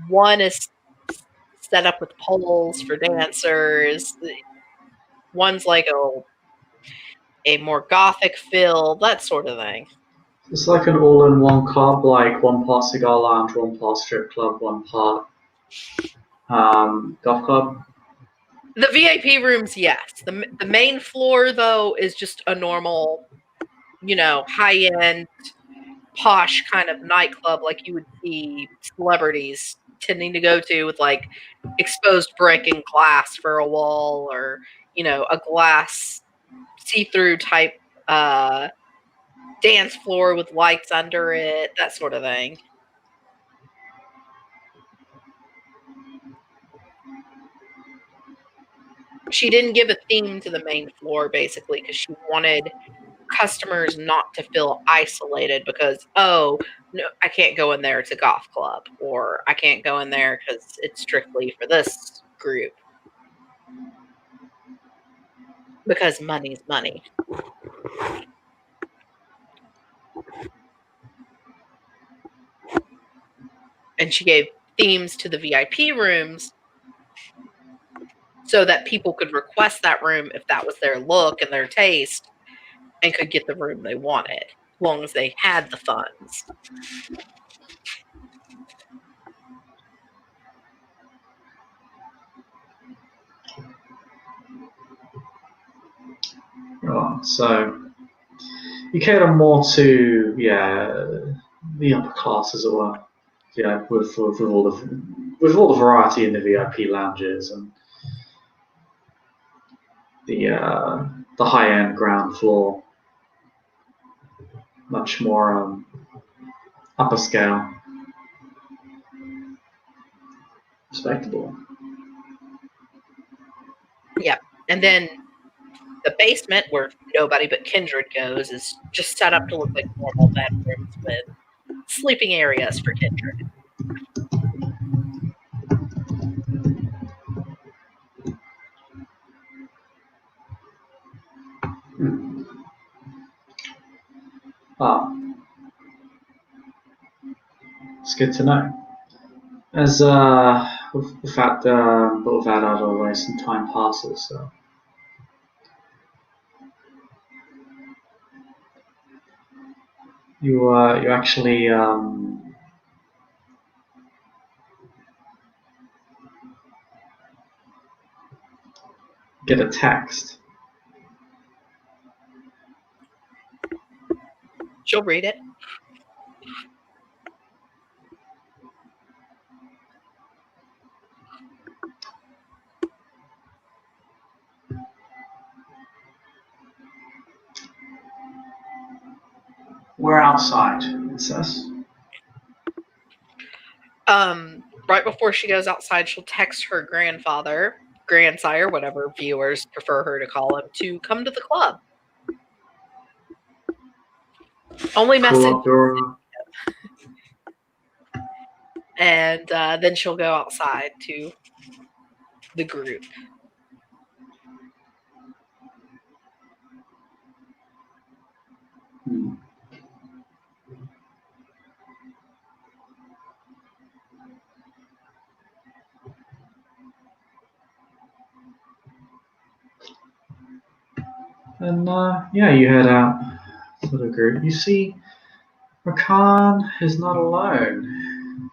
one is set up with poles for dancers. One's like a more gothic feel, that sort of thing. It's like an all-in-one club, like one part cigar lounge, one part strip club, one part golf club. The VIP rooms, yes. The main floor though is just a normal, high end, posh kind of nightclub like you would see celebrities tending to go to with like exposed brick and glass for a wall or, a glass see-through type dance floor with lights under it, that sort of thing. She didn't give a theme to the main floor basically because she wanted customers not to feel isolated because, oh, no, I can't go in there, it's a golf club, or I can't go in there because it's strictly for this group. Because money's money. And she gave themes to the VIP rooms so that people could request that room if that was their look and their taste and could get the room they wanted, as long as they had the funds. Right, so you cater more to the upper class, as it were. Yeah, with all the variety in the VIP lounges and the high end ground floor, much more upper scale, respectable. Yeah. And then the basement, where nobody but Kindred goes, is just set up to look like normal bedrooms with sleeping areas for Kindred. Hmm. Ah, it's good to know. As with that, but with that out of the way, some time passes. So you actually get a text. She'll read it. We're outside, it says. Right before she goes outside, she'll text her grandfather, grandsire, whatever viewers prefer her to call him, to come to the club. Only Pull message. up your. And then she'll go outside to the group. And you head out for the group. You see, Rakan is not alone.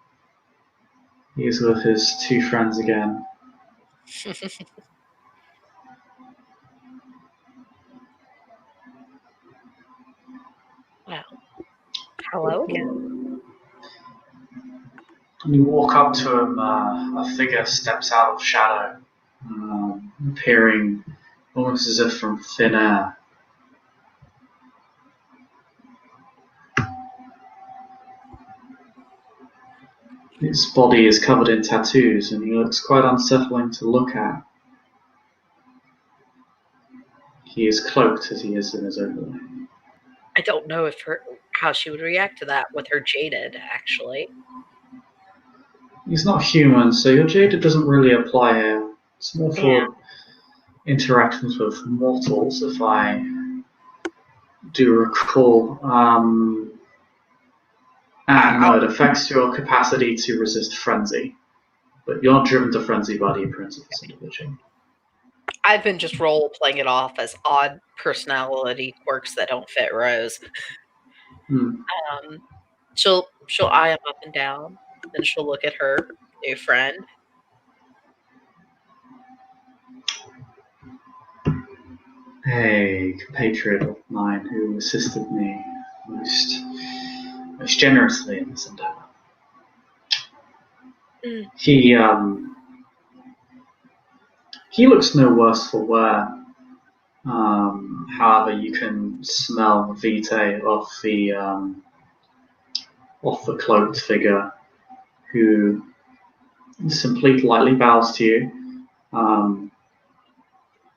He's with his two friends again. Well, hello again. When you walk up to him, a figure steps out of shadow, appearing almost as if from thin air. His body is covered in tattoos, and he looks quite unsettling to look at. He is cloaked as he is in his own way. I don't know how she would react to that with her jaded, actually. He's not human, so your jaded doesn't really apply here. It's more for interactions with mortals, if I do recall. No, it affects your capacity to resist frenzy. But you're not driven to frenzy by the appearance of this individual. I've been just role playing it off as odd personality quirks that don't fit Rose. She'll eye him up and down, then she'll look at her new friend. A compatriot of mine who assisted me most generously in this endeavor. He looks no worse for wear. However, you can smell vitae of the cloaked figure, who simply politely bows to you.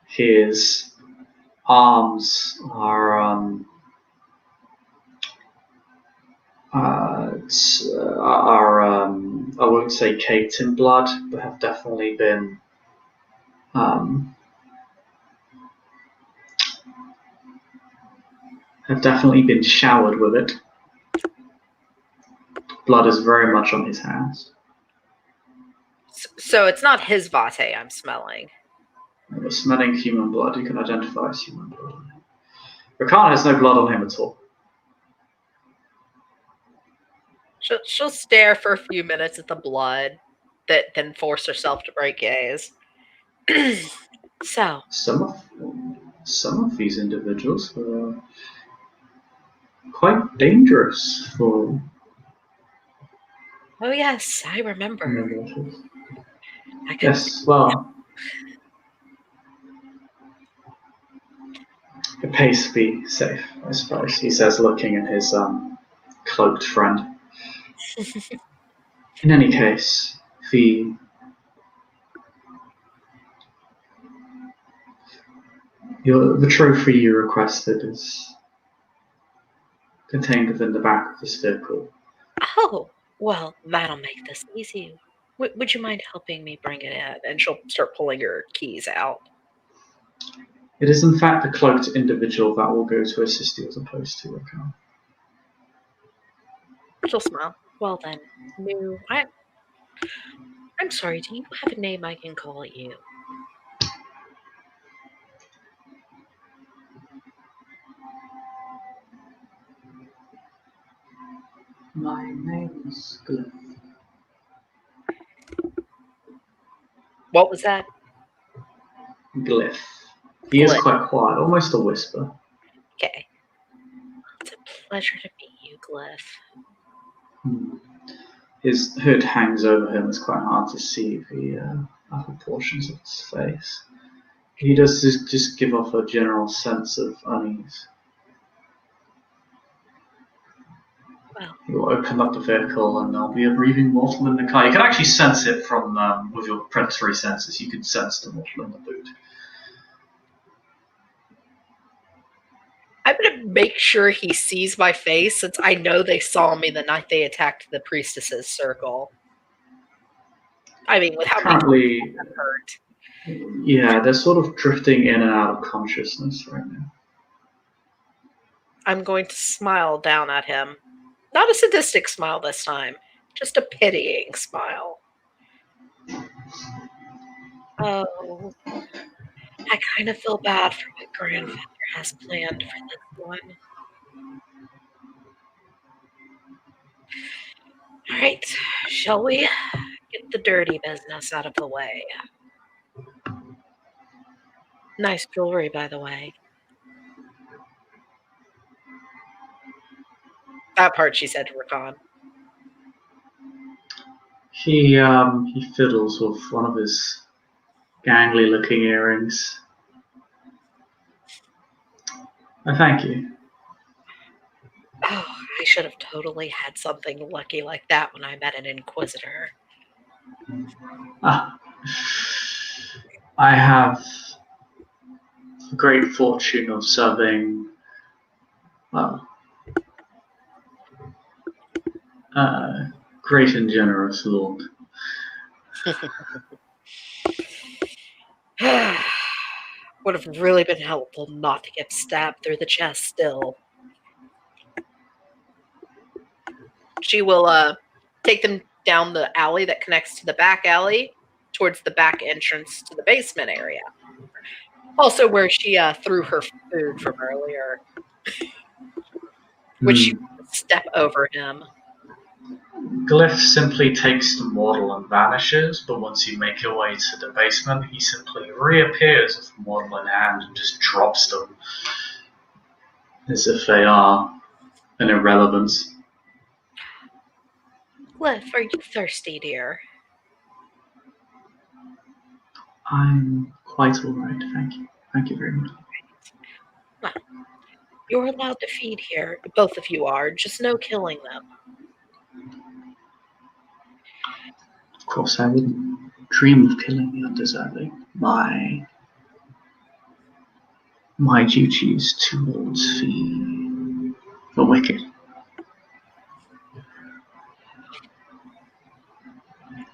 His arms are I won't say caked in blood, but have definitely been showered with it. Blood is very much on his hands. So it's not his vate I'm smelling. You're smelling human blood. You can identify as human blood. Rakana has no blood on him at all. She'll stare for a few minutes at the blood, then force herself to break gaze. So some of these individuals were quite dangerous for. Oh yes, I remember. Yes, well, it pays to be safe, I suppose. He says, looking at his cloaked friend. In any case, the trophy you requested is contained within the back of this vehicle. Oh, well, that'll make this easy. Would you mind helping me bring it in? And she'll start pulling her keys out. It is in fact the cloaked individual that will go to assist you as opposed to Raquel. She'll smile. Well then, I'm sorry, do you have a name I can call you? My name is Glyph. What was that? Glyph. He is quite quiet, almost a whisper. Okay. It's a pleasure to meet you, Glyph. His hood hangs over him. It's quite hard to see the upper portions of his face. He does just give off a general sense of unease. Well, You'll open up the vehicle and there'll be a breathing mortal in the car. You can actually sense it from with your predatory senses. You can sense the mortal in the boot. I'm going to make sure he sees my face, since I know they saw me the night they attacked the priestess's circle. I mean, with how many people have hurt. Yeah, they're sort of drifting in and out of consciousness right now. I'm going to smile down at him. Not a sadistic smile this time, just a pitying smile. Oh, I kind of feel bad for what grandfather has planned for this one. All right, shall we get the dirty business out of the way? Nice jewelry, by the way. That part she said to Rakan. He fiddles with one of his gangly-looking earrings. Thank you. Oh, I should have totally had something lucky like that when I met an Inquisitor. Ah, I have the great fortune of serving, well, great and generous lord. Would have really been helpful not to get stabbed through the chest still. She will take them down the alley that connects to the back alley towards the back entrance to the basement area. Also where she threw her food from earlier, which she would step over him. Glyph simply takes the mortal and vanishes, but once you make your way to the basement, he simply reappears with the mortal in hand and just drops them as if they are an irrelevance. Glyph, are you thirsty, dear? I'm quite all right, thank you. Thank you very much. Well, you're allowed to feed here. Both of you are. Just no killing them. Of course, I wouldn't dream of killing the undeserving. My duty is towards the wicked.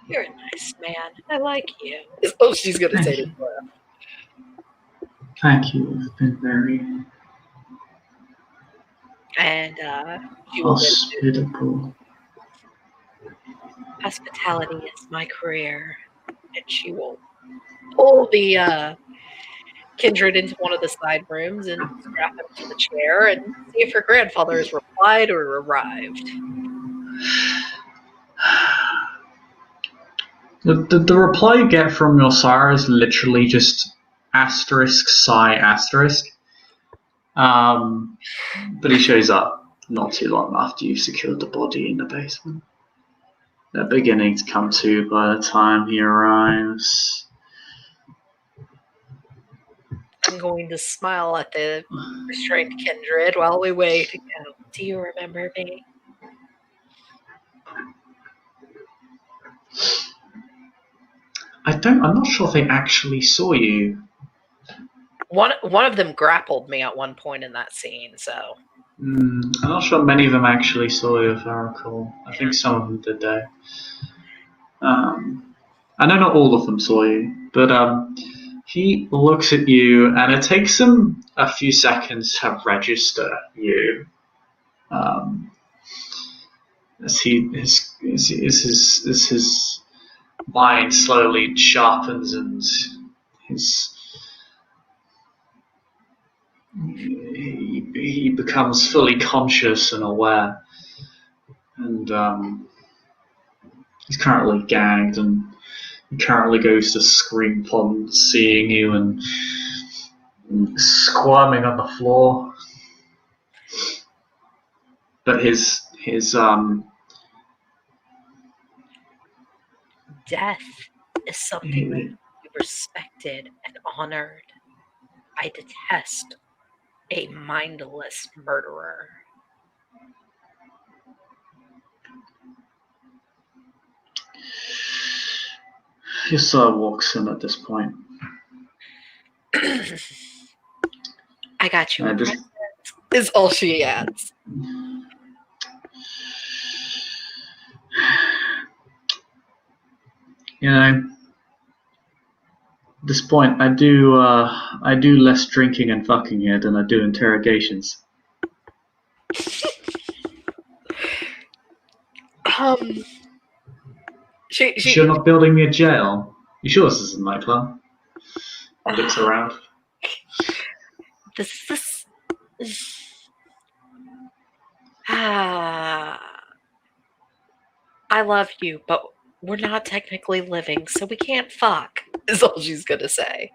You're a nice man. I like you. Is all she's going to say to Glyph. Thank you. You've been very And she will hospitable. Hospitality is my career. And she will pull the Kindred into one of the side rooms and strap him to the chair and see if her grandfather has replied or arrived. The reply you get from your sire is literally just asterisk sigh asterisk. But he shows up not too long after you've secured the body in the basement. They're beginning to come to by the time he arrives. I'm going to smile at the restrained Kindred while we wait. Do you remember me? I'm not sure if they actually saw you. One of them grappled me at one point in that scene, so. I'm not sure many of them actually saw you, if I recall. I think some of them did, though. I know not all of them saw you, but he looks at you, and it takes him a few seconds to register you. As his mind slowly sharpens and he becomes fully conscious and aware, and he's currently gagged, and he currently goes to scream upon seeing you and squirming on the floor. But his death is something that should be respected and honored. I detest a mindless murderer. Your sir walks in at this point. I got you a present, is all she adds. You know, at this point, I do less drinking and fucking here than I do interrogations. You're not building me a jail. You sure this isn't my nightclub? Looks around. This. I love you, but we're not technically living, so we can't fuck, is all she's gonna say.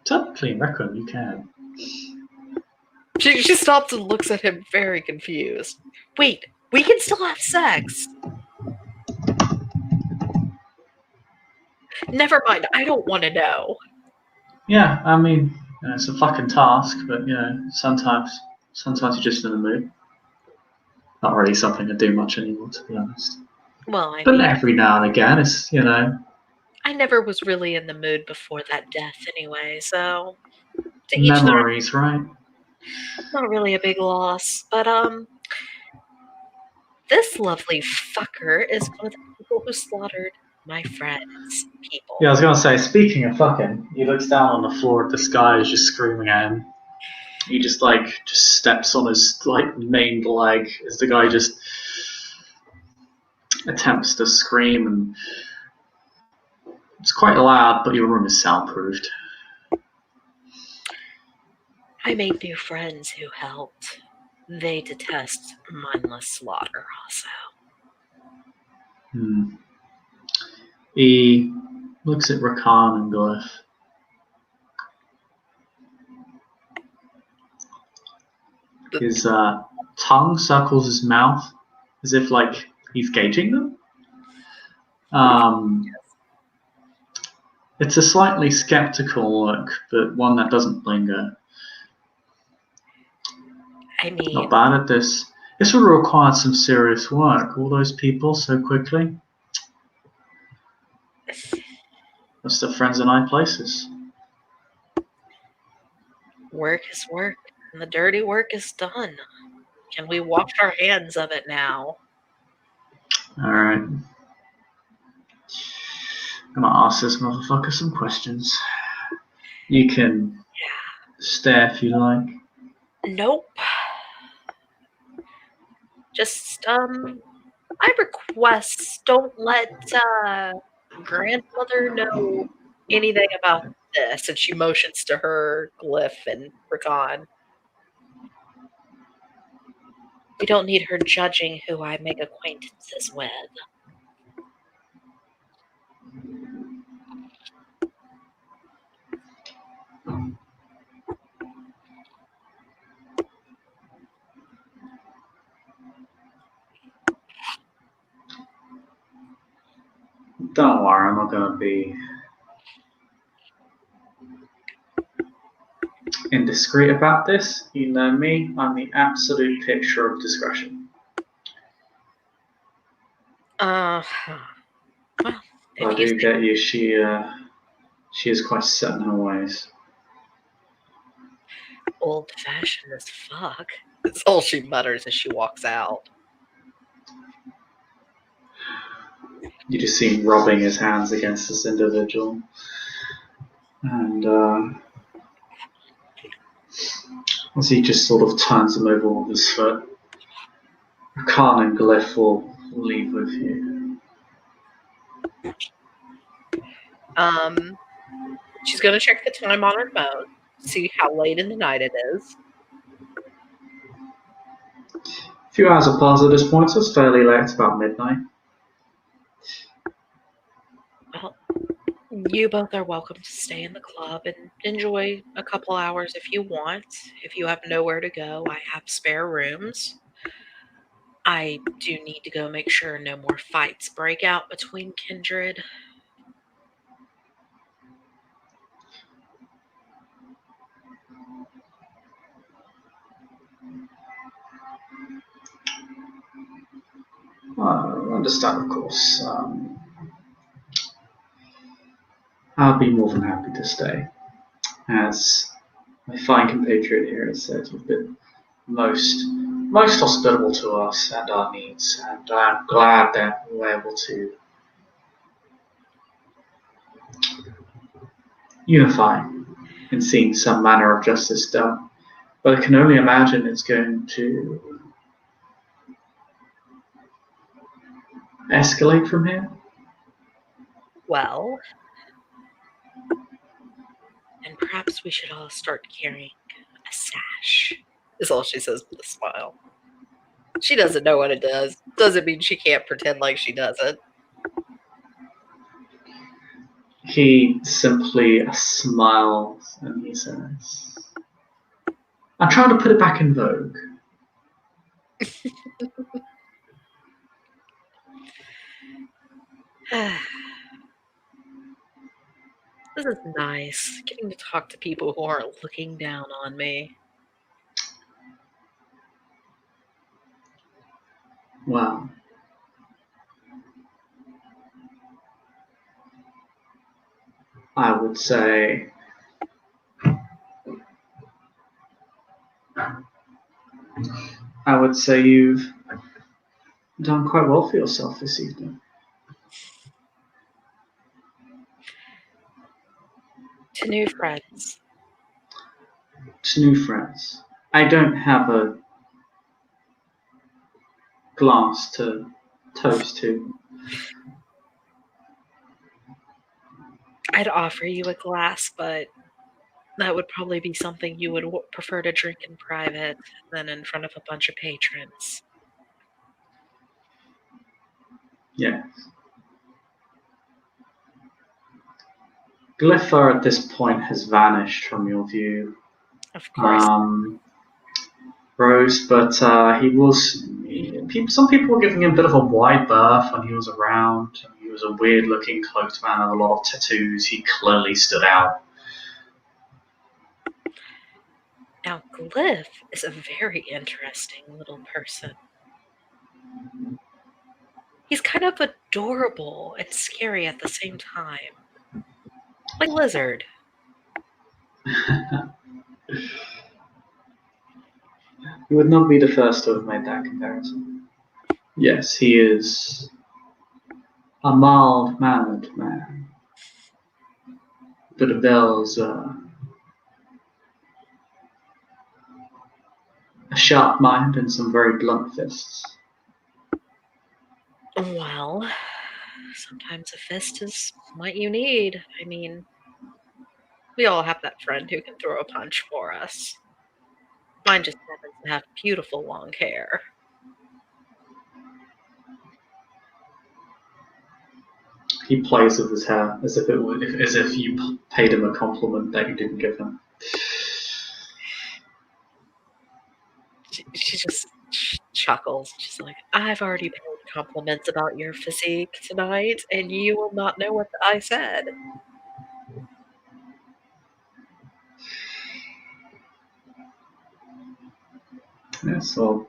Technically, in Recon, you can. She stops and looks at him very confused. Wait, We can still have sex. Never mind. I don't want to know. Yeah, I mean, it's a fucking task, but sometimes you're just in the mood. Not really something I do much anymore, to be honest. Well, I But mean, every now and again, it's I never was really in the mood before that death anyway, so to each their own. memories, right? Not really a big loss. But this lovely fucker is one of the people who slaughtered my friends' people. Yeah, I was gonna say. Speaking of fucking, he looks down on the floor at this guy who's just screaming at him. He just steps on his maimed leg as the guy just attempts to scream, and it's quite loud, but your room is soundproofed. I made new friends who helped. They detest mindless slaughter also. He looks at Rakan and Glyph. His tongue circles his mouth as if he's gauging them. It's a slightly skeptical look, but one that doesn't linger. I mean, not bad at this. This would require some serious work. All those people so quickly. That's the friends in high places. Work is work, and the dirty work is done. Can we wash our hands of it now? All right. I'm gonna ask this motherfucker some questions. You can stare if you like. Nope. Just, I request don't let grandmother know anything about this. And she motions to her, Glyph, and Rakan. We don't need her judging who I make acquaintances with. Don't worry, I'm not gonna be indiscreet about this. You know me, I'm the absolute picture of discretion. Well, I do get you. She is quite set in her ways. Old-fashioned as fuck. That's all she mutters as she walks out. You just see him rubbing his hands against this individual. And as he just sort of turns him over with his foot, Khan and Glyph will leave with you. She's going to check the time on her phone, see how late in the night it is. A few hours have passed at this point, so it's fairly late. It's about midnight. Well, you both are welcome to stay in the club and enjoy a couple hours if you want. If you have nowhere to go, I have spare rooms. I do need to go make sure no more fights break out between kindred. I understand, of course. I'll be more than happy to stay. As my fine compatriot here has said, you've been most hospitable to us and our needs, and I'm glad that we're able to unify in seeing some manner of justice done. But I can only imagine it's going to escalate from here. Well, and perhaps we should all start carrying a sash, is all she says with a smile. She doesn't know what it does. Doesn't mean she can't pretend like she doesn't. He simply smiles and he says, I'm trying to put it back in vogue. This is nice, getting to talk to people who aren't looking down on me. Well, I would say you've done quite well for yourself this evening. To new friends. To new friends. I don't have a glass to toast to. I'd offer you a glass, but that would probably be something you would prefer to drink in private than in front of a bunch of patrons. Yes. Glypha at this point has vanished from your view, Of course. Rose, but he was. Some people were giving him a bit of a wide berth when he was around. He was a weird-looking cloaked man with a lot of tattoos. He clearly stood out. Now, Glyph is a very interesting little person. He's kind of adorable and scary at the same time. Like Lizard. You would not be the first to have made that comparison. Yes, he is a mild-mannered man, but Abel's a sharp mind and some very blunt fists. Well, sometimes a fist is what you need. I mean, we all have that friend who can throw a punch for us. Mine just happens to have beautiful long hair. He plays with his hair as if you paid him a compliment that you didn't give him. She just chuckles. She's like, I've already paid compliments about your physique tonight, and you will not know what I said. Yes, well,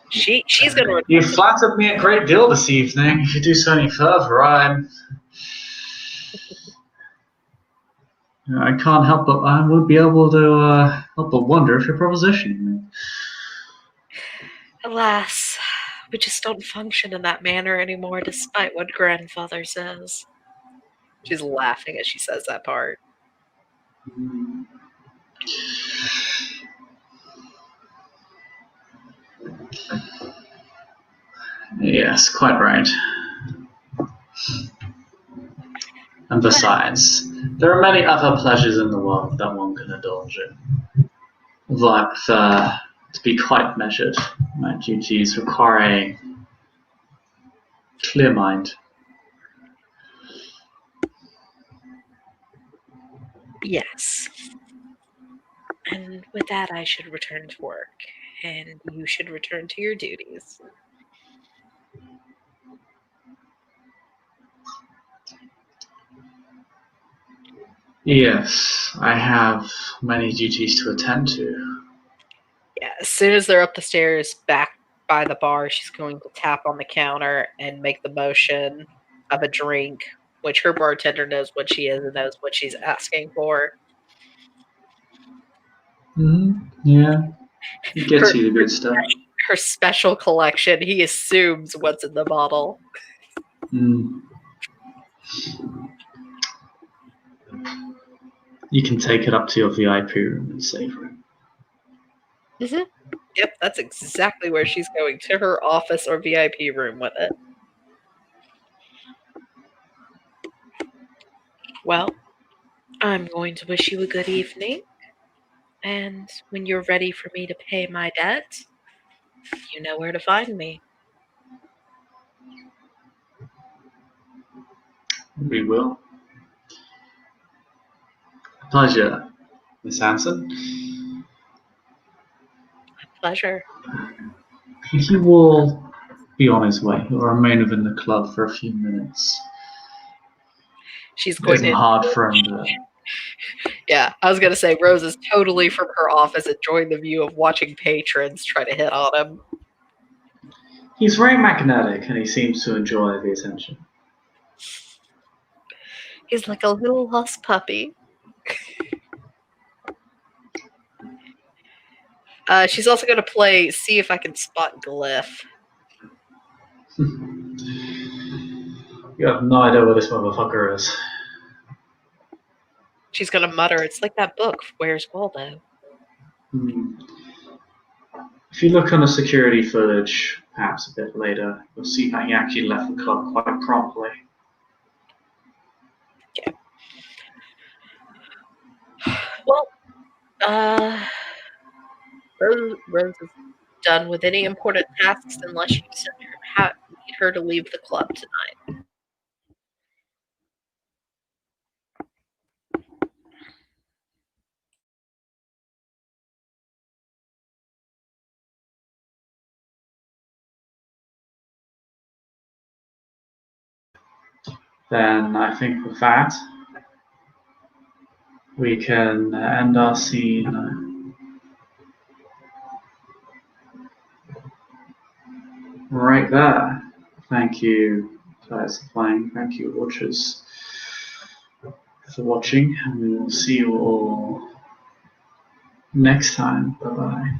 She's gonna. you flattered me a great deal this evening. If you do so any further, I can't help but I would be able to help but wonder if you're propositioning me. Alas, we just don't function in that manner anymore, despite what grandfather says. She's laughing as she says that part. Yes, quite right. And besides, there are many other pleasures in the world that one can indulge in. Like to be quite measured, my duties require a clear mind. Yes. And with that, I should return to work, and you should return to your duties. Yes, I have many duties to attend to. Yeah, as soon as they're up the stairs back by the bar, she's going to tap on the counter and make the motion of a drink, which her bartender knows what she is and knows what she's asking for. Yeah, it gets Her, you the good stuff. her special collection, he assumes what's in the bottle. You can take it up to your VIP room and savor it. Mm-hmm. Yep, that's exactly where she's going, to her office or VIP room with it. Well, I'm going to wish you a good evening. And when you're ready for me to pay my debt, you know where to find me. We will. Pleasure, Miss Hanson. Pleasure. He will be on his way. He'll remain within the club for a few minutes. She's It going isn't to. hard for him to. Yeah, I was going to say Rose is totally from her office enjoying the view of watching patrons try to hit on him. He's very magnetic and he seems to enjoy the attention. He's like a little lost puppy. She's also going to play See If I Can Spot Glyph. You have no idea what this motherfucker is. She's going to mutter, it's like that book, Where's Waldo? If you look on the security footage, perhaps a bit later, you'll see that he actually left the club quite promptly. Okay. Well, Rose is done with any important tasks unless you need her to leave the club tonight. Then I think with that, we can end our scene right there. Thank you, players for playing. Thank you, watchers, for watching, and we will see you all next time. Bye bye.